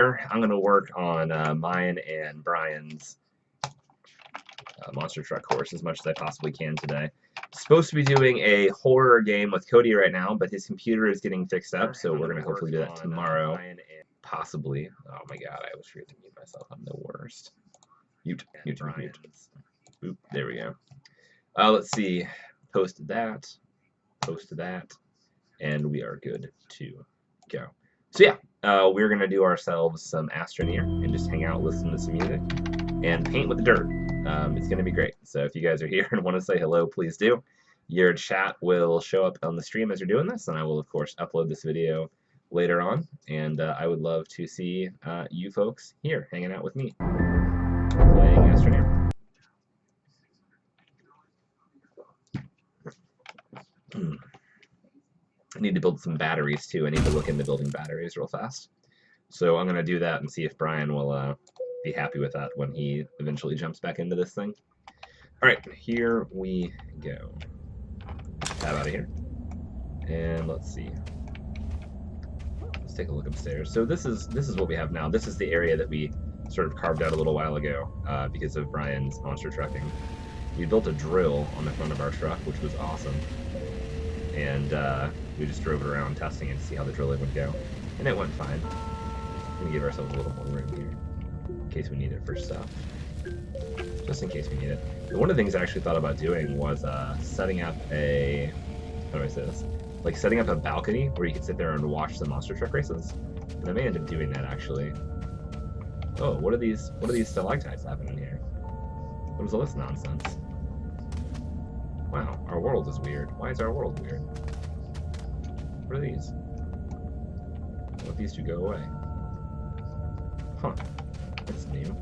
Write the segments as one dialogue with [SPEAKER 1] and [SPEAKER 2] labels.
[SPEAKER 1] I'm going to work on mine and Brian's monster truck course as much as I possibly can today. Supposed to be doing a horror game with Cody right now, but his computer is getting fixed up, so we're going to hopefully do that tomorrow. Possibly. Oh my god, I always forget to mute myself. I'm the worst. Mute. Oop, there we go. Let's see. Posted that, and we are good to go. So yeah, we're going to do ourselves some Astroneer and just hang out, listen to some music, and paint with the dirt. It's going to be great. So if you guys are here and want to say hello, please do. Your chat will show up on the stream as you're doing this, and I will, of course, upload this video later on. And I would love to see you folks here hanging out with me, playing Astroneer. I need to build some batteries, too. I need to look into building batteries real fast. So I'm going to do that and see if Brian will be happy with that when he eventually jumps back into this thing. All right, here we go. Tab out of here. And let's see. Let's take a look upstairs. So this is what we have now. This is the area that we sort of carved out a little while ago because of Brian's monster trucking. We built a drill on the front of our truck, which was awesome. And we just drove it around testing it to see how the drilling would go. And it went fine. We're going to give ourselves a little more room here in case we need it for stuff. Just in case we need it. And one of the things I actually thought about doing was setting up a... How do I say this? Like setting up a balcony where you could sit there and watch the monster truck races. And I may end up doing that actually. Oh, what are these stalactites happening here? What is all this nonsense? Wow, our world is weird. Why is our world weird? What are these? I want these to go away. Huh. That's new.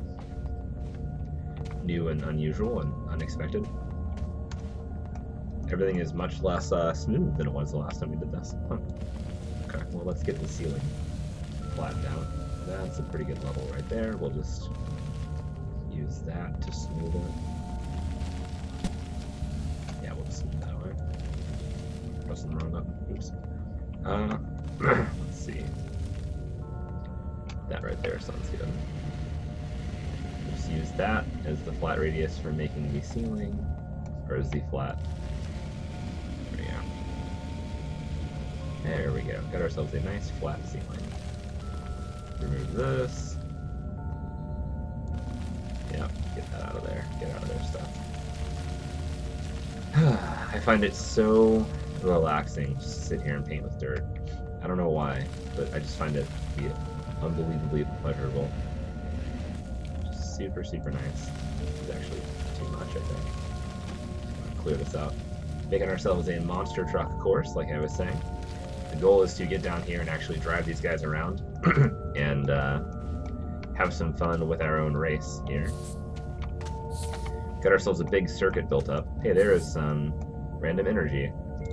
[SPEAKER 1] New and unusual and unexpected. Everything is much less smooth than it was the last time we did this. Huh. Okay, well let's get the ceiling flattened out. That's a pretty good level right there. We'll just use that to smooth it. Yeah, we'll just smooth that away. Pressing the wrong button. Oops. Let's see. That right there sounds good. Just use that as the flat radius for making the ceiling, or as the flat. There we go. Got ourselves a nice flat ceiling. Remove this. Yep, get that out of there. Get out of their stuff. I find it so relaxing to sit here and paint with dirt. I don't know why, but I just find it to be unbelievably pleasurable. Just super, super nice. It's actually too much, I think. Clear this out. Making ourselves a monster truck course, like I was saying. The goal is to get down here and actually drive these guys around and have some fun with our own race here. Got ourselves a big circuit built up. Hey, there is some random energy. We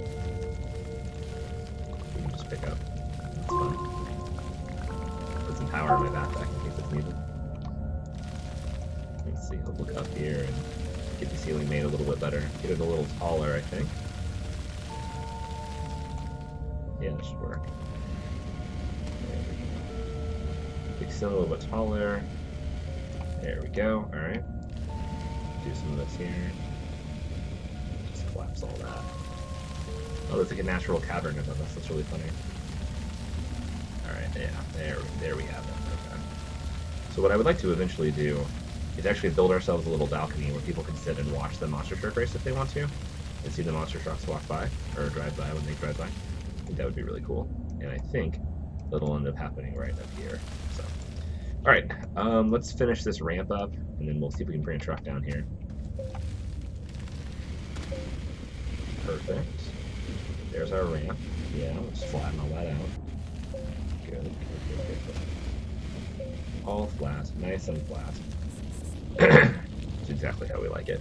[SPEAKER 1] can just pick up. That's fun. Put some power in my backpack in case it's needed. Let's see, I'll look up here and get the ceiling made a little bit better. Get it a little taller, I think. Yeah, that should work. Make it a little bit taller. There we go. Alright. Do some of this here. Just collapse all that. Oh, there's like a natural cavern above us. That's really funny. Alright, yeah. There we have it. Okay. So what I would like to eventually do is actually build ourselves a little balcony where people can sit and watch the monster truck race if they want to. And see the monster trucks walk by, or drive by when they drive by. I think that would be really cool. And I think that'll end up happening right up here. So, all right, let's finish this ramp up, and then we'll see if we can bring a truck down here. Perfect. There's our ramp. Yeah, let's flatten all that out. Good. All flat, nice and flat. That's exactly how we like it.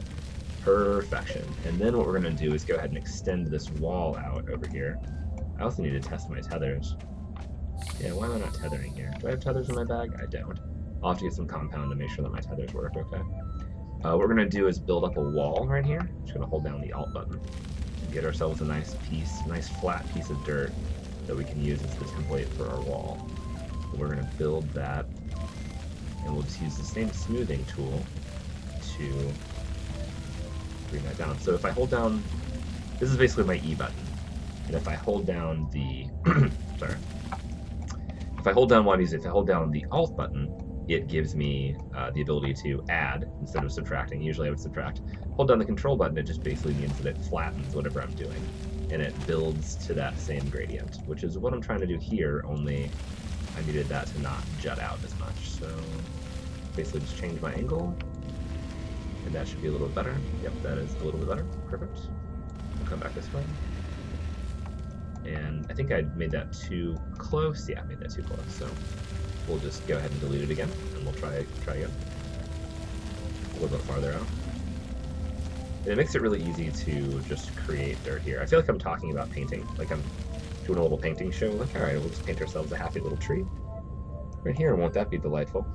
[SPEAKER 1] Perfection. And then what we're going to do is go ahead and extend this wall out over here. I also need to test my tethers. Yeah, why am I not tethering here? Do I have tethers in my bag? I don't. I'll have to get some compound to make sure that my tethers work okay. What we're going to do is build up a wall right here. I'm just going to hold down the Alt button and get ourselves a nice flat piece of dirt that we can use as the template for our wall. we're going to build that, and we'll just use the same smoothing tool to bring that down. So if I hold down, this is basically my E button, and if I hold down the, sorry, if I hold down one of these, if I hold down the Alt button, it gives me the ability to add instead of subtracting. Usually I would subtract. Hold down the Control button, it just basically means that it flattens whatever I'm doing, and it builds to that same gradient, which is what I'm trying to do here, only I needed that to not jut out as much. So basically just change my angle, and that should be a little bit better. Yep, that is a little bit better. Perfect. We'll come back this way. And I think I made that too close. Yeah, I made that too close. So we'll just go ahead and delete it again, and we'll try again. A little bit farther out. And it makes it really easy to just create dirt here. I feel like I'm talking about painting, like I'm doing a little painting show. Like, all right, we'll just paint ourselves a happy little tree right here. Won't that be delightful?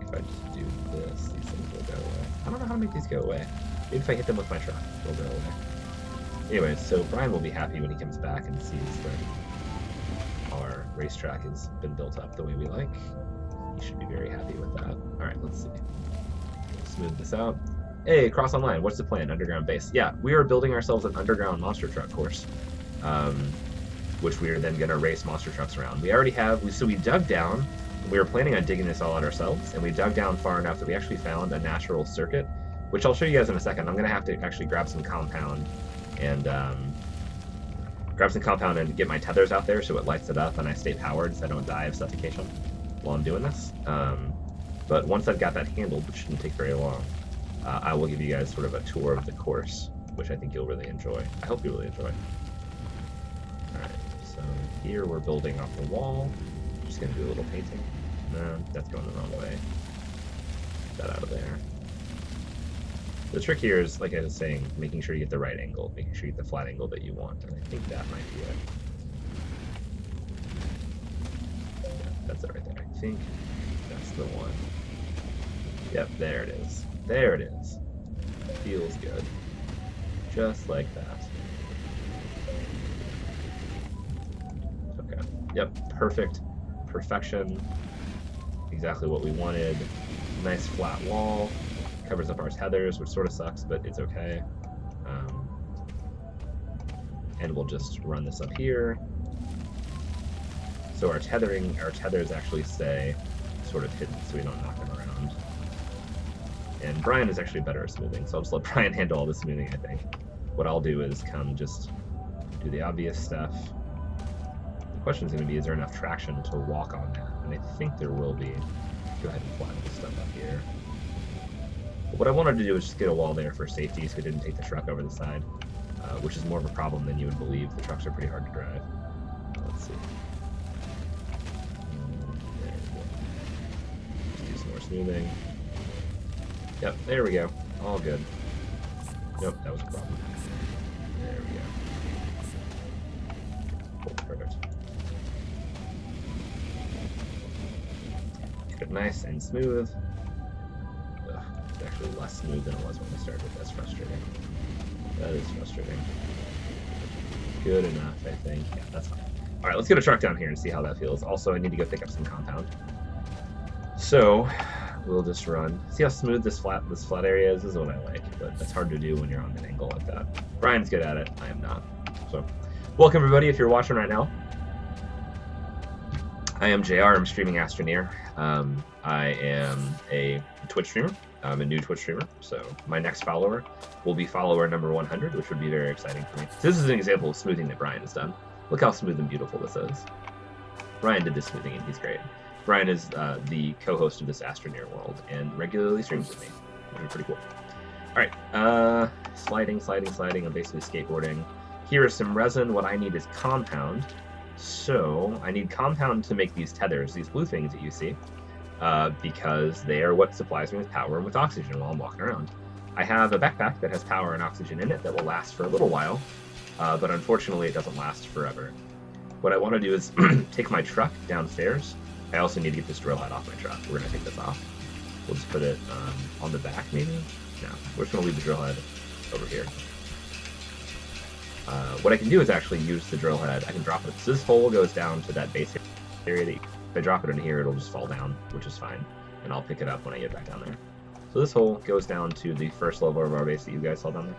[SPEAKER 1] If I just do this, these things will go away. I don't know how to make these go away. Maybe if I hit them with my truck, they'll go away. Anyways, so Brian will be happy when he comes back and sees that our racetrack has been built up the way we like. He should be very happy with that. All right, let's see. We'll smooth this out. Hey, Cross Online, what's the plan? Underground base. Yeah, we are building ourselves an underground monster truck course, which we are then going to race monster trucks around. We already have, so we dug down. We were planning on digging this all out ourselves, and we dug down far enough that we actually found a natural circuit, which I'll show you guys in a second. I'm going to have to actually grab some compound and get my tethers out there so it lights it up and I stay powered so I don't die of suffocation while I'm doing this. But once I've got that handled, which shouldn't take very long, I will give you guys sort of a tour of the course, which I think you'll really enjoy. I hope you really enjoy. Alright, so here we're building off the wall. I'm just going to do a little painting. No, that's going the wrong way. Get that out of there. The trick here is, like I was saying, making sure you get the right angle, making sure you get the flat angle that you want, and I think that might be it. Yeah, that's it right there. I think that's the one. Yep, there it is. There it is. Feels good. Just like that. Okay. Yep, perfect. Perfection. Exactly what we wanted. Nice flat wall. Covers up our tethers, which sort of sucks, but it's okay. And we'll just run this up here. So our tethers actually stay sort of hidden so we don't knock them around. And Brian is actually better at smoothing, so I'll just let Brian handle all the smoothing, I think. What I'll do is come just do the obvious stuff. The question is going to be, is there enough traction to walk on that? And I think there will be. Go ahead and flatten this stuff up here. But what I wanted to do was just get a wall there for safety so we didn't take the truck over the side, which is more of a problem than you would believe. The trucks are pretty hard to drive. Let's see. There we go. Just do some more smoothing. Yep, there we go. All good. Nope, that was a problem. There we go. Cool, perfect. Keep it nice and smooth. Ugh, it's actually less smooth than it was when we started. That's frustrating. That is frustrating. Good enough, I think. Yeah, that's fine. All right, let's get a truck down here and see how that feels. Also, I need to go pick up some compound. So we'll just run. See how smooth this flat area is? This is what I like, but it's hard to do when you're on an angle like that. Brian's good at it. I am not. So, welcome everybody if you're watching right now. I am JR. I'm streaming Astroneer. I am a Twitch streamer. I'm a new Twitch streamer, so my next follower will be follower number 100, which would be very exciting for me. So this is an example of smoothing that Brian has done. Look how smooth and beautiful this is. Brian did this smoothing, and he's great. Brian is the co-host of this Astroneer world and regularly streams with me, which is pretty cool. All right, sliding. I'm basically skateboarding. Here is some resin. What I need is compound. So I need compound to make these tethers, these blue things that you see, because they are what supplies me with power and with oxygen while I'm walking around. I have a backpack that has power and oxygen in it that will last for a little while, but unfortunately it doesn't last forever. What I want to do is take my truck downstairs. I also need to get this drill head off my truck. We're going to take this off. We'll just put it on the back, maybe? No, we're just going to leave the drill head over here. What I can do is actually use the drill head. I can drop it. So this hole goes down to that base area that If I drop it in here, it'll just fall down, which is fine. And I'll pick it up when I get back down there. So this hole goes down to the first level of our base that you guys saw down there.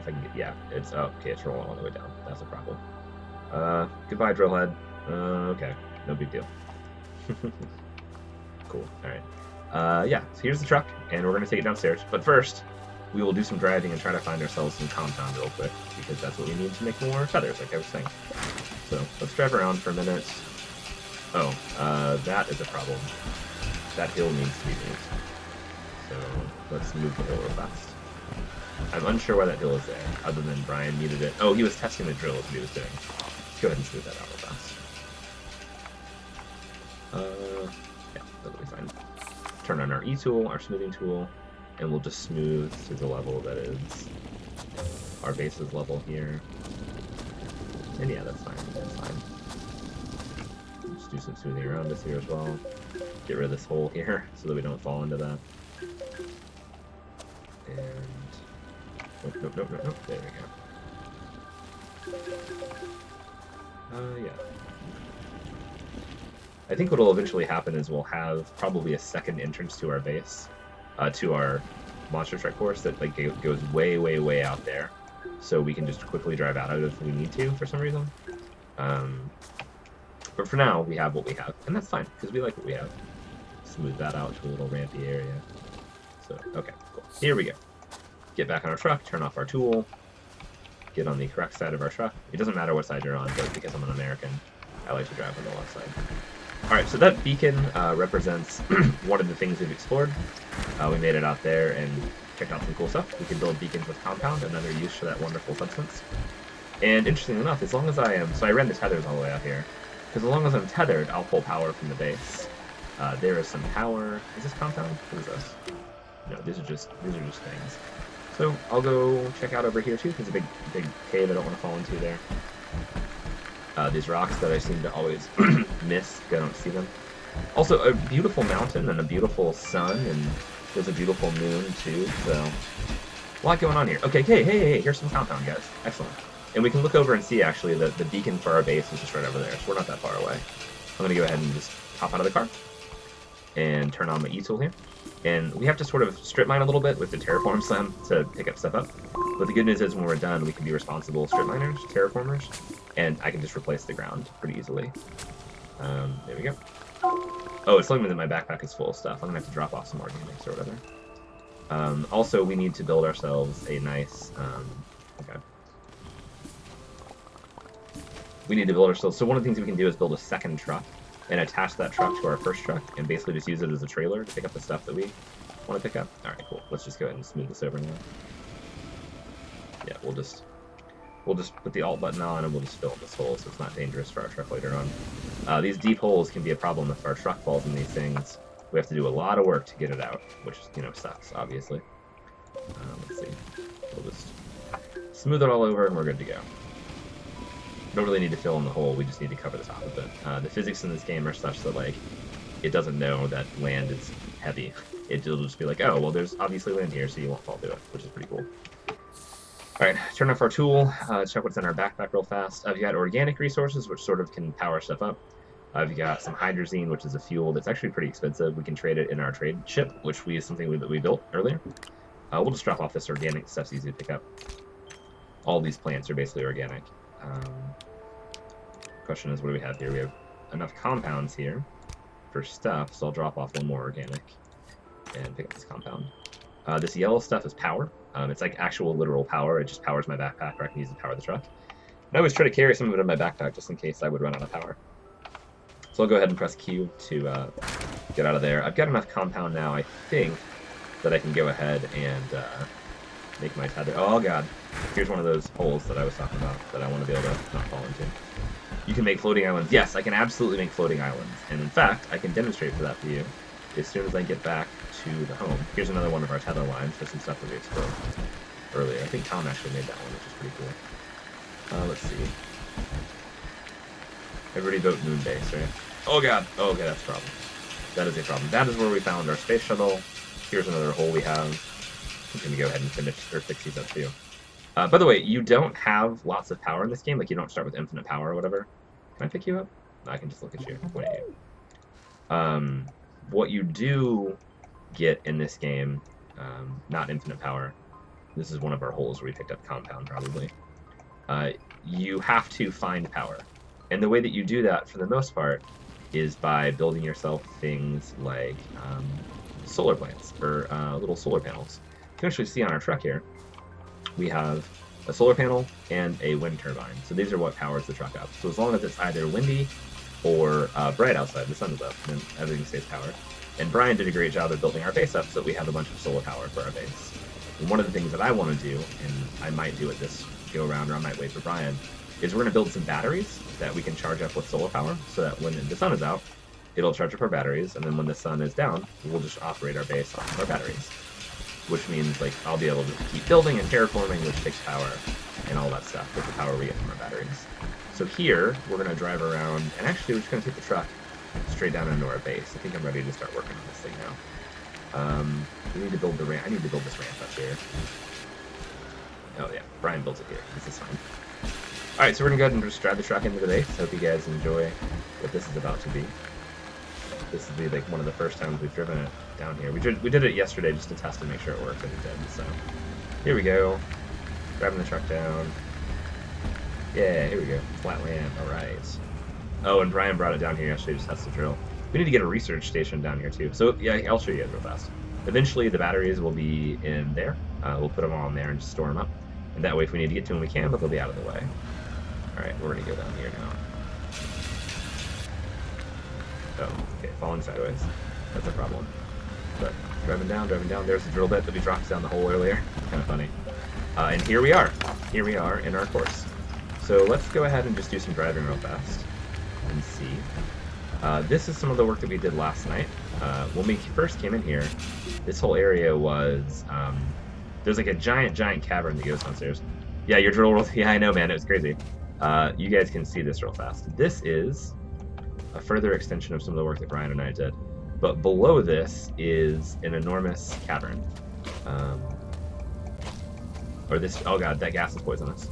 [SPEAKER 1] If I can get, yeah, it's, oh, okay, it's rolling all the way down. That's a problem. Goodbye, drill head. Okay, no big deal. Cool, alright. Yeah, so here's the truck, and we're going to take it downstairs. But first, we will do some driving and try to find ourselves some compound real quick, because that's what we need to make more feathers, like I was saying. So, let's drive around for a minute. Oh, that is a problem. That hill needs to be moved. So, let's move the hill real fast. I'm unsure why that hill is there, other than Brian needed it. Oh, he was testing the drill is what he was doing. Let's go ahead and smooth that out real fast. Yeah, that'll be fine. Turn on our E-tool, our smoothing tool, and we'll just smooth to the level that is our base's level here. And yeah, that's fine. That's fine. Just do some smoothing around this here as well. Get rid of this hole here so that we don't fall into that. And nope. There we go. Yeah. I think what will eventually happen is we'll have probably a second entrance to our base, to our monster truck course that like goes way out there, so we can just quickly drive out of it if we need to for some reason. But for now, we have what we have, and that's fine because we like what we have. Smooth that out to a little rampy area. So okay, cool. Here we go. Get back on our truck, turn off our tool, get on the correct side of our truck. It doesn't matter what side you're on, but because I'm an American, I like to drive on the left side. Alright, so that beacon represents one of the things we've explored. We made it out there and checked out some cool stuff. We can build beacons with compound, another use for that wonderful substance. And interestingly enough, as long as I am... So I ran the tethers all the way out here. Because as long as I'm tethered, I'll pull power from the base. There is some power... Is this compound? What is this? No, these are just things. So I'll go check out over here too. There's a big cave I don't want to fall into there. These rocks that I seem to always miss, I don't see them. Also, a beautiful mountain and a beautiful sun, and there's a beautiful moon too, so a lot going on here. Okay, hey, here's some compound, guys. Excellent. And we can look over and see, actually, that the beacon for our base is just right over there, so we're not that far away. I'm going to go ahead and just hop out of the car and turn on my E-tool here. And we have to sort of strip mine a little bit with the terraform slam to pick up stuff up. But the good news is when we're done, we can be responsible strip miners, terraformers, and I can just replace the ground pretty easily. There we go. Oh, it's telling me that my backpack is full of stuff. I'm going to have to drop off some organics or whatever. Also, we need to build ourselves a nice... okay. We need to build ourselves... So one of the things we can do is build a second truck and attach that truck to our first truck and basically just use it as a trailer to pick up the stuff that we want to pick up. Alright, cool. Let's just go ahead and smooth this over now. Yeah, we'll just put the Alt button on and we'll just fill in this hole so it's not dangerous for our truck later on. These deep holes can be a problem if our truck falls in these things. We have to do a lot of work to get it out, which, you know, sucks, obviously. Let's see. We'll just smooth it all over and we're good to go. Don't really need to fill in the hole, we just need to cover the top of it. The physics in this game are such that, like, it doesn't know that land is heavy. It'll just be like, oh, well, there's obviously land here, so you won't fall through it, which is pretty cool. Alright, turn off our tool, check what's in our backpack real fast. I've got organic resources, which sort of can power stuff up. I've got some hydrazine, which is a fuel that's actually pretty expensive. We can trade it in our trade ship, which is something that we built earlier. We'll just drop off this organic, stuff's easy to pick up. All these plants are basically organic. Question is, what do we have here? We have enough compounds here for stuff, so I'll drop off one more organic and pick up this compound. This yellow stuff is power. It's like actual literal power. It just powers my backpack, or I can use it to power the truck. And I always try to carry some of it in my backpack just in case I would run out of power. So I'll go ahead and press Q to get out of there. I've got enough compound now, I think, that I can go ahead and make my tether. Oh god, here's one of those holes that I was talking about that I want to be able to not fall into. You can make floating islands. Yes, I can absolutely make floating islands. And in fact, I can demonstrate for that for you as soon as I get back to the home. Here's another one of our tether lines for some stuff that we explored earlier. I think Tom actually made that one, which is pretty cool. Let's see. Everybody vote moon base, right? Oh god. Oh, okay, that's a problem. That is a problem. That is where we found our space shuttle. Here's another hole we have. I'm going to go ahead and fix these up too. By the way, you don't have lots of power in this game. Like, you don't start with infinite power or whatever. Can I pick you up? No, I can just look at you. Wait. What you do get in this game, not infinite power. This is one of our holes where we picked up compound, probably. You have to find power. And the way that you do that, for the most part, is by building yourself things like solar plants, or little solar panels. You can actually see on our truck here, we have a solar panel and a wind turbine. So these are what powers the truck up. So as long as it's either windy or bright outside, the sun is up, then everything stays powered. And Brian did a great job of building our base up so that we have a bunch of solar power for our base. And one of the things that I want to do, and I might do it this go around, or I might wait for Brian, is we're going to build some batteries that we can charge up with solar power, so that when the sun is out, it'll charge up our batteries, and then when the sun is down, we'll just operate our base off of our batteries. Which means, like, I'll be able to keep building and terraforming, which takes power, and all that stuff, with the power we get from our batteries. So here, we're going to drive around, and actually we're just going to take the truck straight down into our base. I think I'm ready to start working on this thing now. We need to build the ramp. I need to build this ramp up here. Oh yeah, Brian built it here. This is fine. Alright, so we're going to go ahead and just drive the truck into the base. Hope you guys enjoy what this is about to be. This will be like one of the first times we've driven it down here. We did it yesterday just to test and make sure it worked, and it did. So here we go. Driving the truck down. Yeah, here we go. Flat land. Alright. Oh, and Brian brought it down here yesterday just to test the drill. We need to get a research station down here too. So yeah, I'll show you guys real fast. Eventually the batteries will be in there. We'll put them all in there and just store them up. And that way if we need to get to them we can, but they'll be out of the way. Alright, we're going to go down here now. Oh, okay, falling sideways. That's a problem. But driving down, there's the drill bit that we dropped down the hole earlier. Kind of funny. And here we are. Here we are in our course. So let's go ahead and just do some driving real fast and see. This is some of the work that we did last night. When we first came in here, this whole area was, there's like a giant cavern that goes downstairs. Yeah, your drill roll, yeah, I know, man, it was crazy. You guys can see this real fast. This is a further extension of some of the work that Brian and I did. But below this is an enormous cavern. Or this, oh god, that gas is poisonous.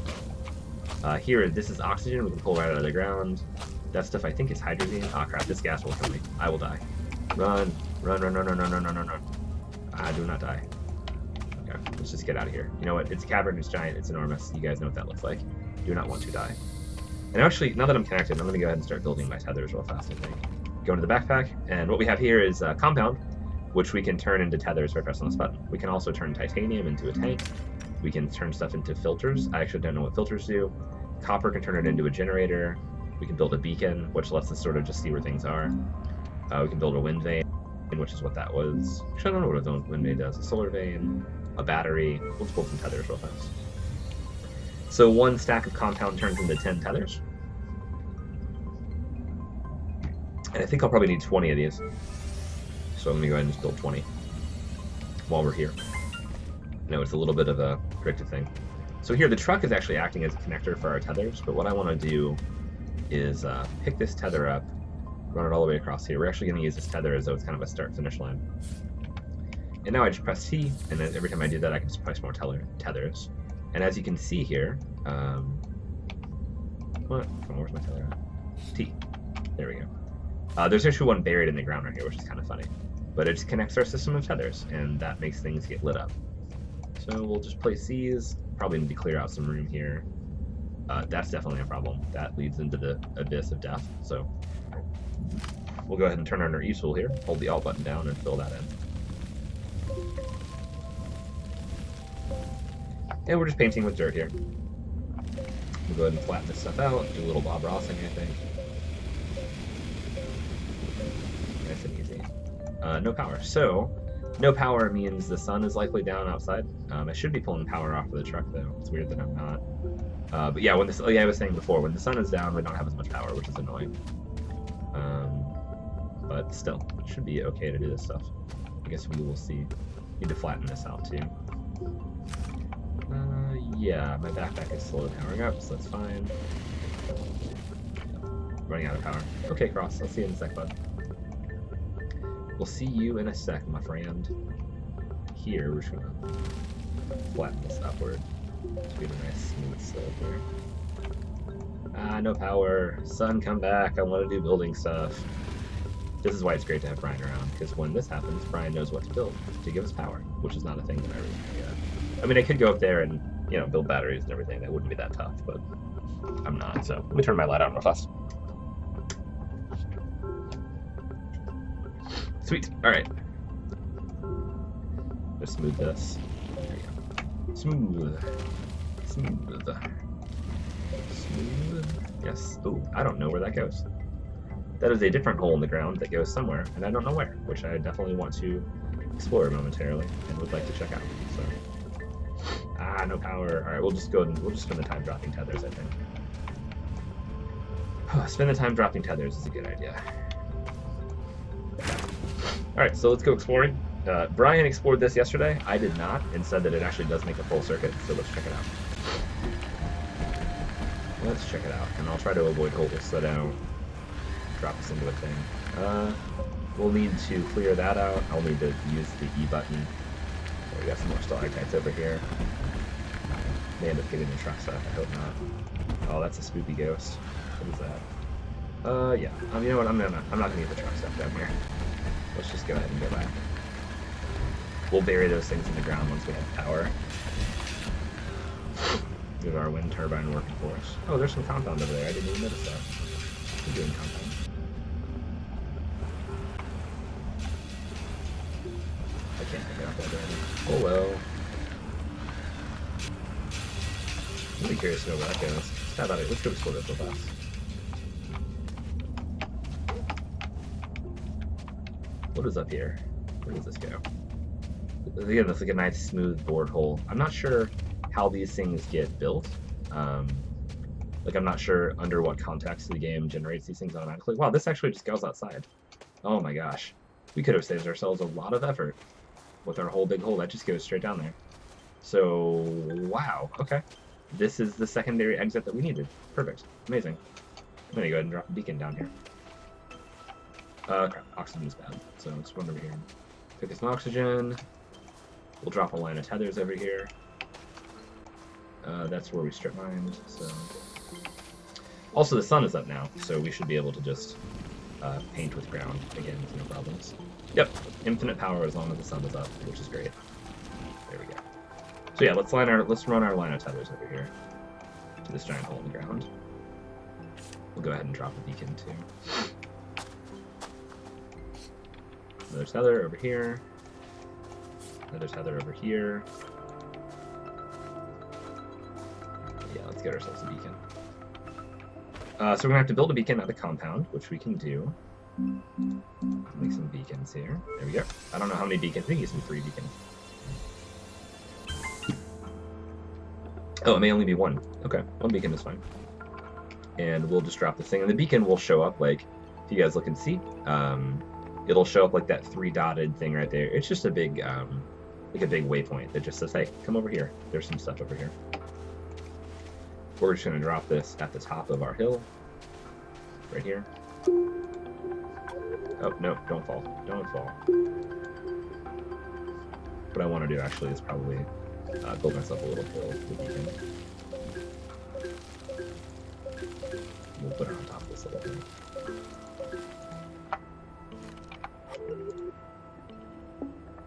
[SPEAKER 1] Here, this is oxygen we can pull right out of the ground. That stuff I think is hydrogen. Oh crap, this gas will kill me. I will die. Run. I do not die. Okay, let's just get out of here. You know what, it's a cavern, it's giant, it's enormous. You guys know what that looks like. Do not want to die. And actually, now that I'm connected, I'm going to go ahead and start building my tethers real fast, I think. Go into the backpack, and what we have here is compound, which we can turn into tethers by pressing this button. We can also turn titanium into a tank. We can turn stuff into filters. I actually don't know what filters do. Copper can turn it into a generator. We can build a beacon, which lets us sort of just see where things are. We can build a wind vane, which is what that was. Actually, I don't know what a wind vane does. A solar vane, a battery. Let's build some tethers real fast. So one stack of compound turns into 10 tethers. And I think I'll probably need 20 of these. So let me go ahead and just build 20 while we're here. No, it's a little bit of a predictive thing. So here, the truck is actually acting as a connector for our tethers, but what I want to do is pick this tether up, run it all the way across here. We're actually going to use this tether as though it's kind of a start-finish line. And now I just press T, and then every time I do that, I can just press more tethers. And as you can see here, where's my tether at? T. There we go. There's actually one buried in the ground right here, which is kind of funny. But it just connects our system of tethers, and that makes things get lit up. So we'll just place these. Probably need to clear out some room here. That's definitely a problem. That leads into the abyss of death. So we'll go ahead and turn on our E tool here, hold the Alt button down, and fill that in. And we're just painting with dirt here. We'll go ahead and flatten this stuff out, do a little Bob Rossing, I think. Nice and easy. No power. So, no power means the sun is likely down outside. I should be pulling power off of the truck, though. It's weird that I'm not. But yeah, I was saying before, when the sun is down, we don't have as much power, which is annoying. But still, it should be okay to do this stuff. I guess we will see. Need to flatten this out, too. Yeah, my backpack is slowly powering up, so that's fine. Running out of power. Okay, Cross, I'll see you in a sec, bud. We'll see you in a sec, my friend. Here, we're just gonna flatten this upward. Just get a nice smooth slope here. No power. Sun, come back. I want to do building stuff. This is why it's great to have Brian around, because when this happens, Brian knows what to build to give us power, which is not a thing that I really want. I mean, I could go up there and, you know, build batteries and everything. That wouldn't be that tough, but I'm not. So let me turn my light on real fast. Sweet. All right. Let's smooth this. There you go. Smooth. Smooth. Smooth. Yes. Ooh, I don't know where that goes. That is a different hole in the ground that goes somewhere, and I don't know where, which I definitely want to explore momentarily and would like to check out. So, no power. All right, we'll just go and we'll just spend the time dropping tethers, I think. Spend the time dropping tethers is a good idea. All right, so let's go exploring. Brian explored this yesterday. I did not, and said that it actually does make a full circuit. So let's check it out. Let's check it out, and I'll try to avoid holes so that I don't drop us into a thing. We'll need to clear that out. I'll need to use the E button. We got some more stalactites over here. May end up getting the truck stuff. I hope not. Oh, that's a spooky ghost. What is that? Yeah. You know what? I'm not gonna get the truck stuff down here. Let's just go ahead and go back. We'll bury those things in the ground once we have power. Get our wind turbine working for us. Oh, there's some compound over there. I didn't even notice that. We're doing compound. I can't pick it up already. Oh well. I'm really curious to know where that goes. How about it? Let's go explore this real fast. What is up here? Where does this go? Again, that's like a nice smooth bored hole. I'm not sure how these things get built. Like, I'm not sure under what context the game generates these things automatically. Wow, this actually just goes outside. Oh my gosh. We could have saved ourselves a lot of effort with our whole big hole. That just goes straight down there. So, wow, okay. This is the secondary exit that we needed. Perfect. Amazing. I'm gonna go ahead and drop a beacon down here. Crap, oxygen's bad. So let's run over here and pick up some oxygen. We'll drop a line of tethers over here. That's where we strip mined, so... Also, the sun is up now, so we should be able to just paint with ground again with no problems. Yep, infinite power as long as the sun is up, which is great. There we go. So yeah, let's run our line of tethers over here to this giant hole in the ground. We'll go ahead and drop a beacon too. Another tether over here. Another tether over here. Yeah, let's get ourselves a beacon. So we're gonna have to build a beacon at the compound, which we can do. Make some beacons here. There we go. I don't know how many beacons. I think it's some 3 beacons. Oh, it may only be 1. Okay, 1 beacon is fine. And we'll just drop this thing, and the beacon will show up like, if you guys look and see, it'll show up like that 3-dotted thing right there. It's just a big, like a big waypoint that just says, hey, come over here. There's some stuff over here. We're just going to drop this at the top of our hill, right here. Oh, no, don't fall. Don't fall. What I want to do, actually, is probably build myself a little hill with the beacon. We'll put it on top of this little thing.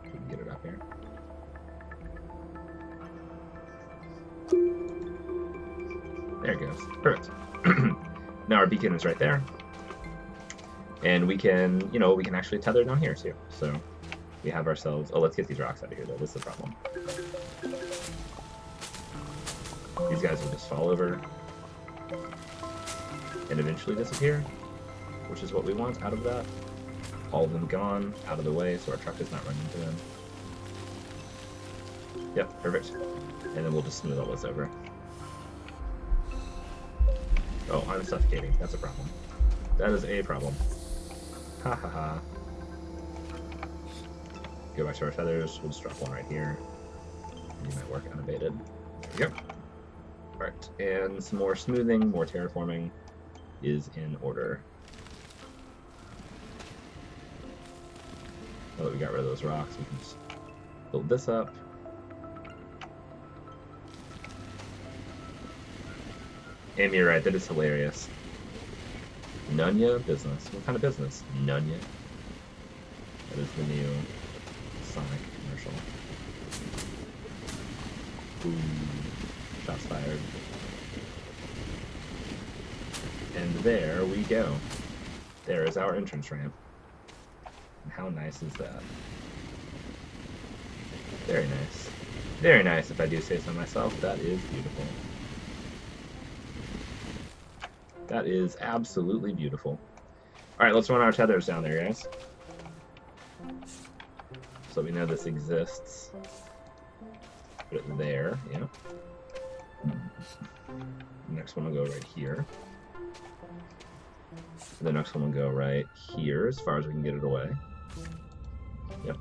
[SPEAKER 1] We can get it up here. There it goes. Perfect. Now our beacon is right there. And we can, you know, we can actually tether down here too. So we have ourselves... Oh, let's get these rocks out of here though. This is the problem. These guys will just fall over and eventually disappear, which is what we want out of that. All of them gone, out of the way, so our truck does not run into them. Yep, perfect. And then we'll just smooth all this over. Oh, I'm suffocating. That's a problem. That is a problem. Ha ha ha. Go back to our feathers. We'll just drop one right here. You might work unabated. There we go. Alright, and some more smoothing, more terraforming is in order. Now that we got rid of those rocks, we can just build this up. And you're right, that is hilarious. None ya business. What kind of business? None ya. That is the new Sonic commercial. Ooh, shots fired. And there we go. There is our entrance ramp. And how nice is that? Very nice. Very nice, if I do say so myself. That is beautiful. That is absolutely beautiful. Alright, let's run our tethers down there, guys. So we know this exists. Put it there, yeah. The next one will go right here. The next one will go right here, as far as we can get it away. Yep.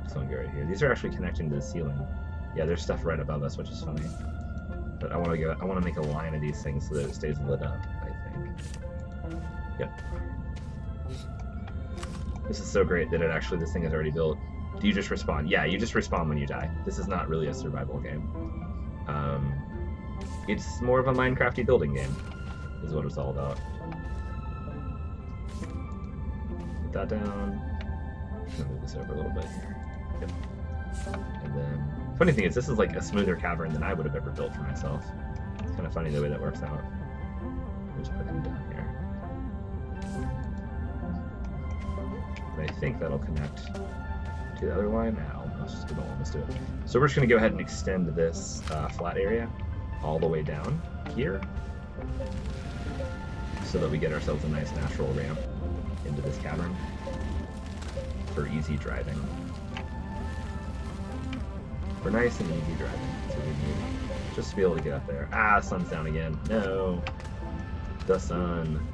[SPEAKER 1] This one will go right here. These are actually connecting to the ceiling. Yeah, there's stuff right above us, which is funny. But I want to make a line of these things so that it stays lit up, I think. Yep. This is so great that this thing is already built. Do you just respawn? Yeah, you just respawn when you die. This is not really a survival game. It's more of a Minecrafty building game, is what it's all about. Put that down. I'm gonna move this over a little bit here. Yep. And then, funny thing is, this is like a smoother cavern than I would have ever built for myself. It's kind of funny the way that works out. Just put them down here. And I think that'll connect to the other line. Now, let's do it. So we're just going to go ahead and extend this flat area all the way down here, so that we get ourselves a nice natural ramp into this cavern for easy driving. For nice and easy driving. That's what we need. Just to be able to get up there. Ah, sun's down again. No. The sun.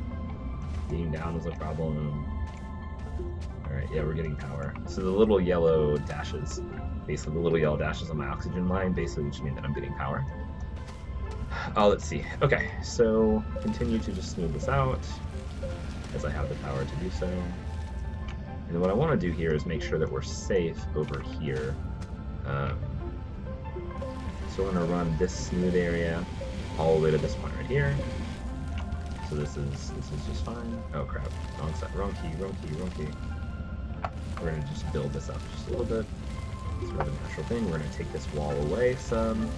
[SPEAKER 1] Being down is a problem. Alright, yeah, we're getting power. So the little yellow dashes, basically the little yellow dashes on my oxygen line, basically just mean that I'm getting power. Let's see. Okay, so continue to just smooth this out as I have the power to do so. And what I want to do here is make sure that we're safe over here. So we're going to run this smooth area all the way to this point right here. So this is just fine. Oh crap! Wrong key. We're going to just build this up just a little bit. Sort of a natural thing. We're going to take this wall away some.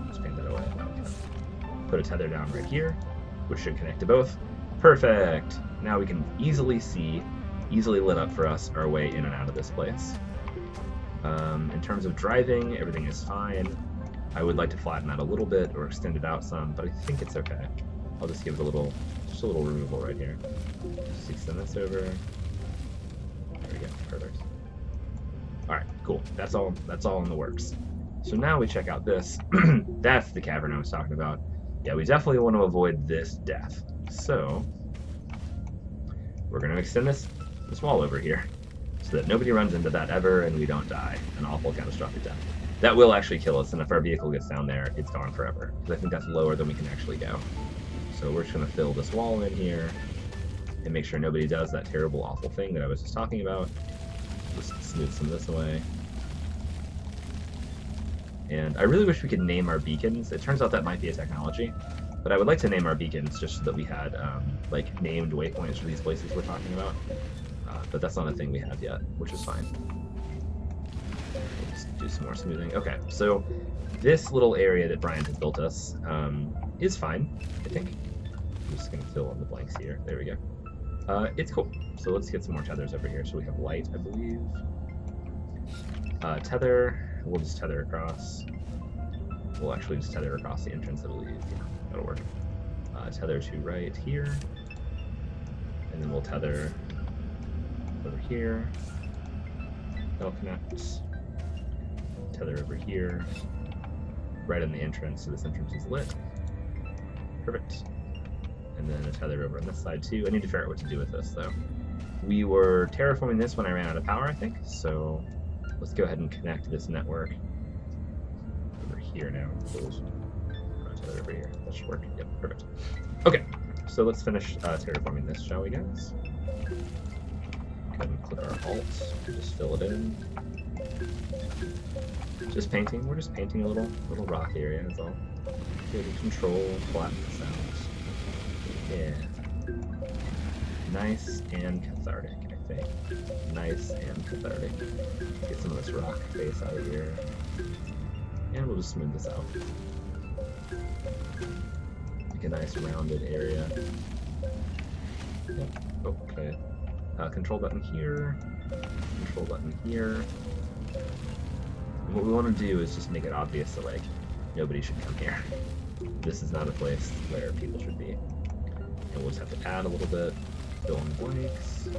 [SPEAKER 1] Just paint that away. Okay. Put a tether down right here, which should connect to both. Perfect! Now we can easily see, easily lit up for us, our way in and out of this place. In terms of driving, everything is fine. I would like to flatten that a little bit or extend it out some, but I think it's okay. I'll just give it just a little removal right here. Just extend this over. There we go, perfect. Alright, cool. That's all in the works. So now we check out this. That's the cavern I was talking about. Yeah, we definitely want to avoid this death. So we're going to extend this wall over here so that nobody runs into that ever and we don't die an awful catastrophic death. That will actually kill us, and if our vehicle gets down there, it's gone forever. Because I think that's lower than we can actually go. So we're just going to fill this wall in here and make sure nobody does that terrible, awful thing that I was just talking about. Just smooth some of this away. And I really wish we could name our beacons. It turns out that might be a technology, but I would like to name our beacons just so that we had like named waypoints for these places we're talking about. But that's not a thing we have yet, which is fine. Let's do some more smoothing. Okay, so this little area that Brian has built us is fine, I think. I'm just going to fill in the blanks here. There we go. It's cool. So let's get some more tethers over here. So we have light, I believe. Tether. We'll just tether across. We'll actually just tether across the entrance, I believe. Yeah, that'll work. Tether to right here. And then we'll tether over here. That'll connect. Tether over here. Right in the entrance, so this entrance is lit. Perfect. And then a tether over on this side too. I need to figure out what to do with this though. We were terraforming this when I ran out of power, I think. So let's go ahead and connect this network over here now. Tether over here. That should work. Yep, perfect. Okay, so let's finish terraforming this, shall we, guys? Go ahead and click our alt to just fill it in. Just painting. We're just painting a little rock area. That's all. Good control, flatten this out. Yeah. Nice and cathartic, I think. Nice and cathartic. Get some of this rock face out of here. And we'll just smooth this out. Make a nice rounded area. Yep. Oh, okay. Control button here. Control button here. And what we want to do is just make it obvious that, like, nobody should come here. This is not a place where people should be. And we'll just have to add a little bit. Fill in blanks.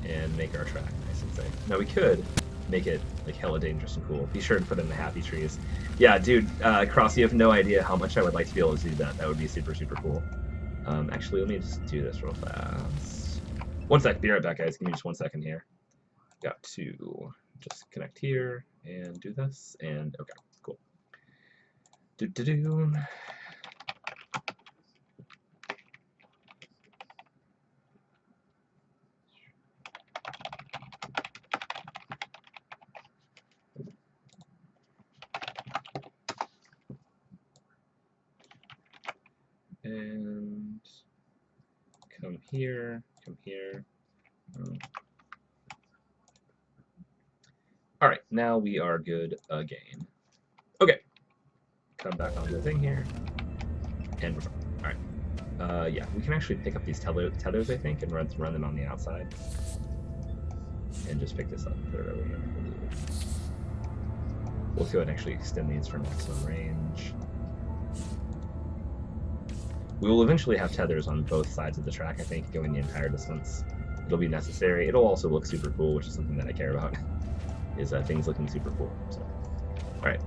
[SPEAKER 1] And make our track nice and safe. Now we could make it like hella dangerous and cool. Be sure to put in the happy trees. Yeah, dude, Cross, you have no idea how much I would like to be able to do that. That would be super, super cool. Actually, let me just do this real fast. 1 sec, be right back, guys. Give me just 1 second here. Got to just connect here and do this, and okay, cool. Do-do-do. And come here, come here. All right, now we are good again. Okay, come back onto the thing here, and we're fine. All right, yeah, we can actually pick up these tethers, I think, and run them on the outside, and just pick this up and put it over here. We'll go ahead and actually extend these for maximum range. We will eventually have tethers on both sides of the track, I think, going the entire distance. It'll be necessary. It'll also look super cool, which is something that I care about, is things looking super cool. So, all right,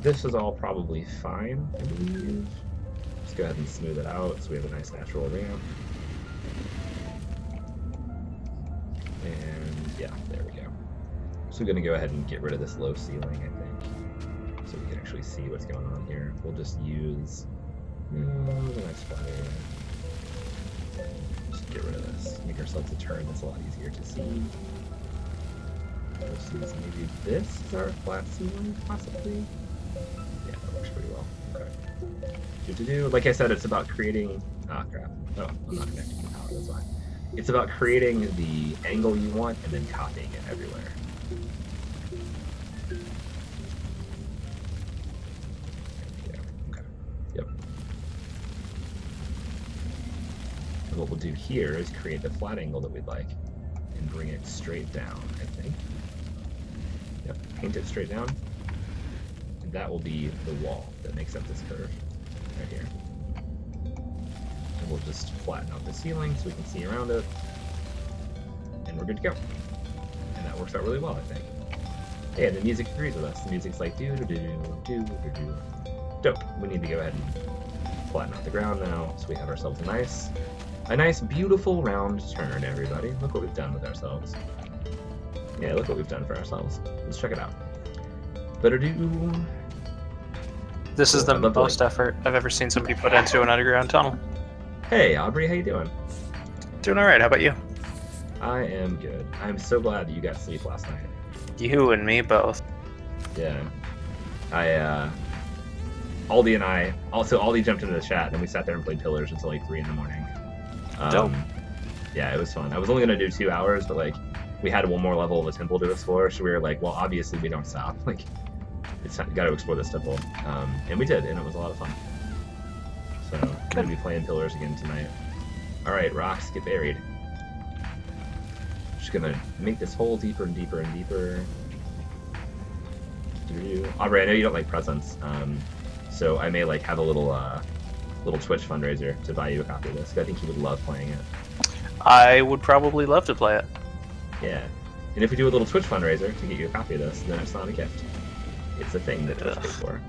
[SPEAKER 1] this is all probably fine, I believe. Let's go ahead and smooth it out so we have a nice natural ramp. And yeah, there we go. So we're gonna go ahead and get rid of this low ceiling, I think, so we can actually see what's going on here. We'll just use the nice flat area. Just get rid of this. Make ourselves a turn that's a lot easier to see. Versus maybe this is our flat ceiling, possibly. Yeah, that works pretty well. Okay. Like I said, it's about creating. Ah, crap. Oh, I'm not connecting to the power. That's fine. It's about creating the angle you want and then copying it everywhere. What we'll do here is create the flat angle that we'd like and bring it straight down, I think. Yep, paint it straight down. And that will be the wall that makes up this curve right here. And we'll just flatten out the ceiling so we can see around it. And we're good to go. And that works out really well, I think. Yeah, the music agrees with us. The music's like do-do-do-do-do-do-do. Dope. We need to go ahead and flatten out the ground now so we have ourselves a nice, beautiful round turn, everybody. Look what we've done with ourselves. Yeah, look what we've done for ourselves. Let's check it out. Better do.
[SPEAKER 2] This is the most effort I've ever seen somebody put into an underground tunnel.
[SPEAKER 1] Hey, Aubrey, how you doing?
[SPEAKER 2] Doing all right. How about you?
[SPEAKER 1] I am good. I'm so glad that you got sleep last night.
[SPEAKER 2] You and me both.
[SPEAKER 1] Yeah. Aldi and I, also Aldi jumped into the chat and we sat there and played Pillars until like 3 in the morning.
[SPEAKER 2] Dope.
[SPEAKER 1] Yeah, it was fun. I was only gonna do 2 hours, but like we had one more level of the temple to explore, so we were like, well, obviously we don't stop. Like, it's got to explore this temple, and we did, and it was a lot of fun. So I'm gonna be playing Pillars again tonight. All right, rocks, get buried. Just gonna make this hole deeper and deeper and deeper. Aubrey, I know you don't like presents, so I may like have a little Twitch fundraiser to buy you a copy of this. I think you would love playing it.
[SPEAKER 2] I would probably love to play it.
[SPEAKER 1] Yeah, and if we do a little Twitch fundraiser to get you a copy of this, then it's not a gift. It's a thing that Twitch pays for.